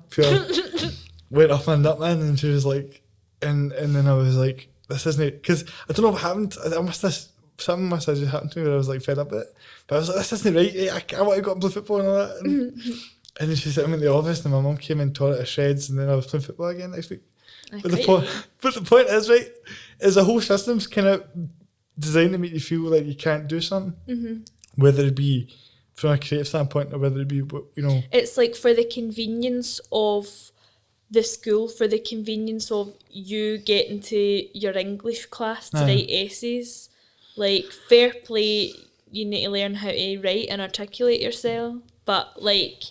Went off my nut, man, and she was like. And then I was like, this isn't it, because I don't know what happened. Something must have just happened to me where I was like fed up with it. But I was like, this isn't right. I want to go and play football and all that. And then she said, I'm in the office, and my mum came and tore it to shreds, and then I was playing football again next week. But the point is, right, is the whole system's kind of designed to make you feel like you can't do something, whether it be from a creative standpoint or whether it be, you know. It's like for the convenience of the school, for the convenience of you getting to your English class to write essays. Like, fair play, you need to learn how to write and articulate yourself, but like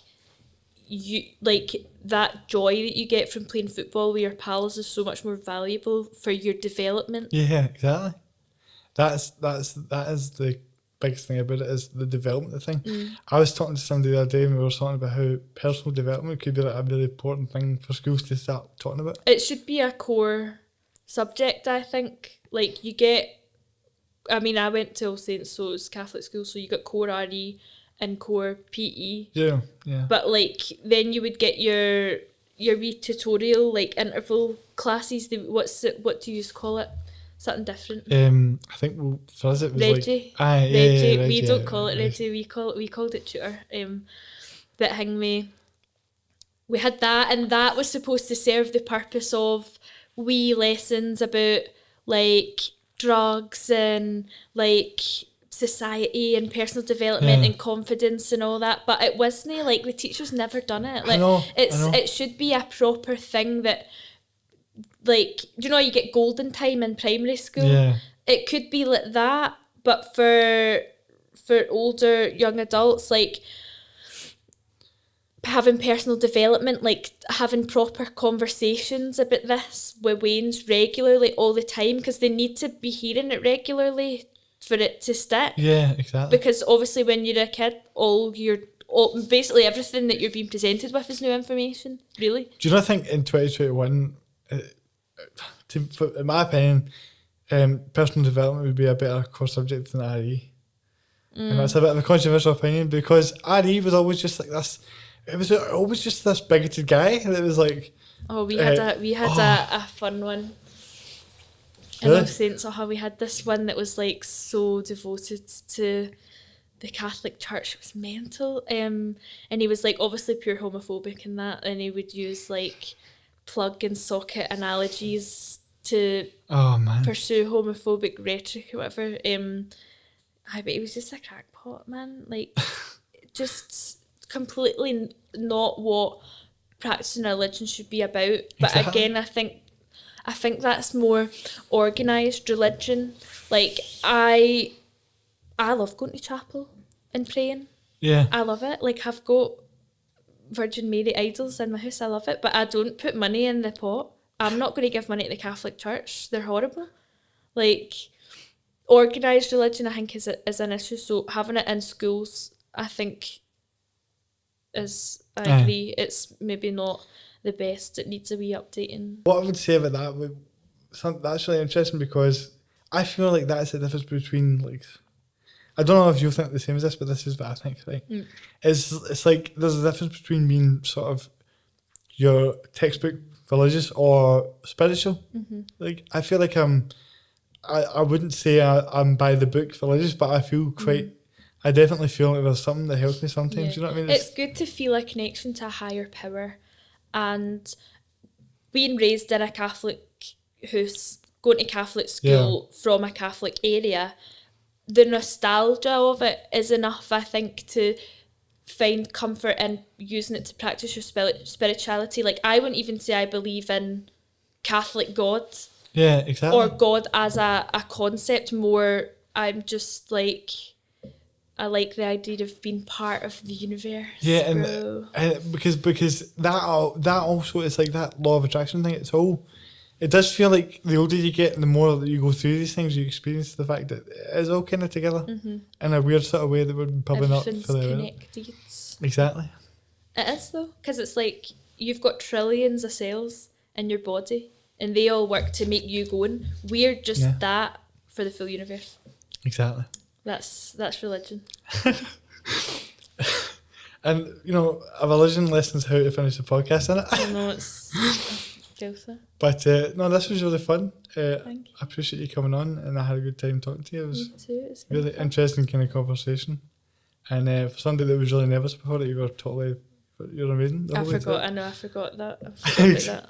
that joy that you get from playing football with your pals is so much more valuable for your development. Yeah, exactly. That is the biggest thing about it, is the development thing. I was talking to somebody the other day and we were talking about how personal development could be like a really important thing for schools to start talking about. It should be a core subject, I think. Like, I went to All Saints, so it's Catholic school, so you got core RE and core PE. Yeah. But like then you would get your your wee tutorial like interval classes. What do you call it? Something different. I think for us it was Reggie. like aye, Reggie. yeah, We Reggie, don't call it right. Reggie. We called it tutor. But hang me. We had that, and that was supposed to serve the purpose of wee lessons about like drugs and like society and personal development Yeah. and confidence and all that. But it wasn't like the teachers never done it. I Like know. it should be a proper thing that, like, you know, you get golden time in primary school. Yeah. It could be like that, but for older young adults, like having personal development, like having proper conversations about this with Wayne's regularly all the time, because they need to be hearing it regularly for it to stick. Yeah, exactly. Because obviously when you're a kid, basically everything that you're being presented with is new information, really. Do you not think in 2021, in my opinion, personal development would be a better core subject than RE? And that's a bit of a controversial opinion, because RE was always just like this. It was always just this bigoted guy that was like. Oh, we had a fun one. In Really? All Saints, we had this one that was like so devoted to the Catholic Church. It was mental. And he was like obviously pure homophobic in that, and he would use like plug and socket analogies to pursue homophobic rhetoric or whatever. But he was just a crackpot, man. Like, just completely not what practicing religion should be about. But Exactly. again, I think that's more organised religion. Like, I love going to chapel and praying. Yeah. I love it. Like, I've got Virgin Mary idols in my house. I love it. But I don't put money in the pot. I'm not going to give money to the Catholic Church. They're horrible. Like, organised religion, I think, is an issue. So having it in schools, I think, I agree. It's maybe not the best. It needs a wee updating. What I would say about that, that's really interesting, because I feel like that's the difference between, like, I don't know if you think the same as this, but this is what I think, right? It's like there's a difference between being sort of your textbook religious or spiritual. Like, I feel like I wouldn't say I'm by the book religious, but I feel I definitely feel like there's something that helps me sometimes. You know what I mean? It's good to feel a connection to a higher power, and being raised in a Catholic house, going to Catholic school from a Catholic area, the nostalgia of it is enough, I think, to find comfort in using it to practice your spirituality. Like, I wouldn't even say I believe in Catholic God. Yeah, exactly. Or God as a concept. More, I'm just like, I like the idea of being part of the universe. Yeah, and because that also is like that law of attraction thing. It does feel like the older you get, the more that you go through these things, you experience the fact that it's all kind of together in a weird sort of way that would probably not everything's fully connected. Exactly. It is though, because it's like you've got trillions of cells in your body, and they all work to make you going. We're just that for the full universe. Exactly. That's religion. And, you know, a religion lessons how to finish the podcast, innit? I know, it's guilty. But no, this was really fun. Thank you. I appreciate you coming on, and I had a good time talking to you. It was Me too. It's really fun. interesting kind of conversation. And for somebody that was really nervous before it, you're amazing. I forgot that. I forgot about that.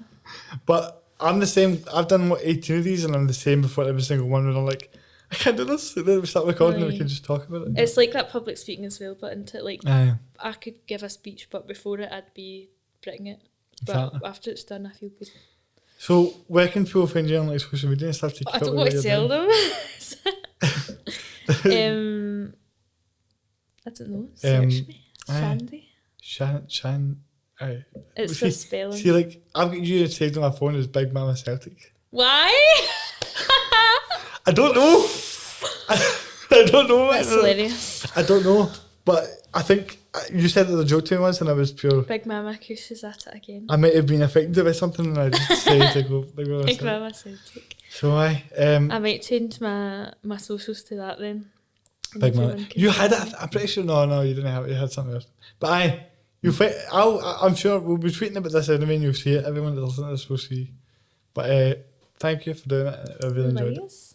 But I'm the same. I've done 18 of these, and I'm the same before every single one. And I'm like, I can't do this. And then we start recording, and we can just talk about it. It's like that public speaking as well, but into like I could give a speech, but before it, I'd be writing it. Exactly. But after it's done, I feel good. So where can people find you on like social media and stuff to keep I up don't with want to what sell you're them. I don't know. Search me, Shandy. Shan. Aye. It's the spelling. See, like, I've got you saved on my phone as Big Mama Celtic. Why? I don't know. I don't know. That's hilarious. I don't know. But I think you said it as a joke to me once, and I was pure. Big Mama Kush is at it again. I might have been affected by something, and I just said to go. Big Mama Celtic. So I might change my socials to that then. Big Mama. You had it. I'm pretty sure. No, you didn't have it. You had something else. But I'm sure we'll be tweeting about this anyway, and you'll see it. Everyone that's listening to this will see. But thank you for doing it. I really enjoyed it.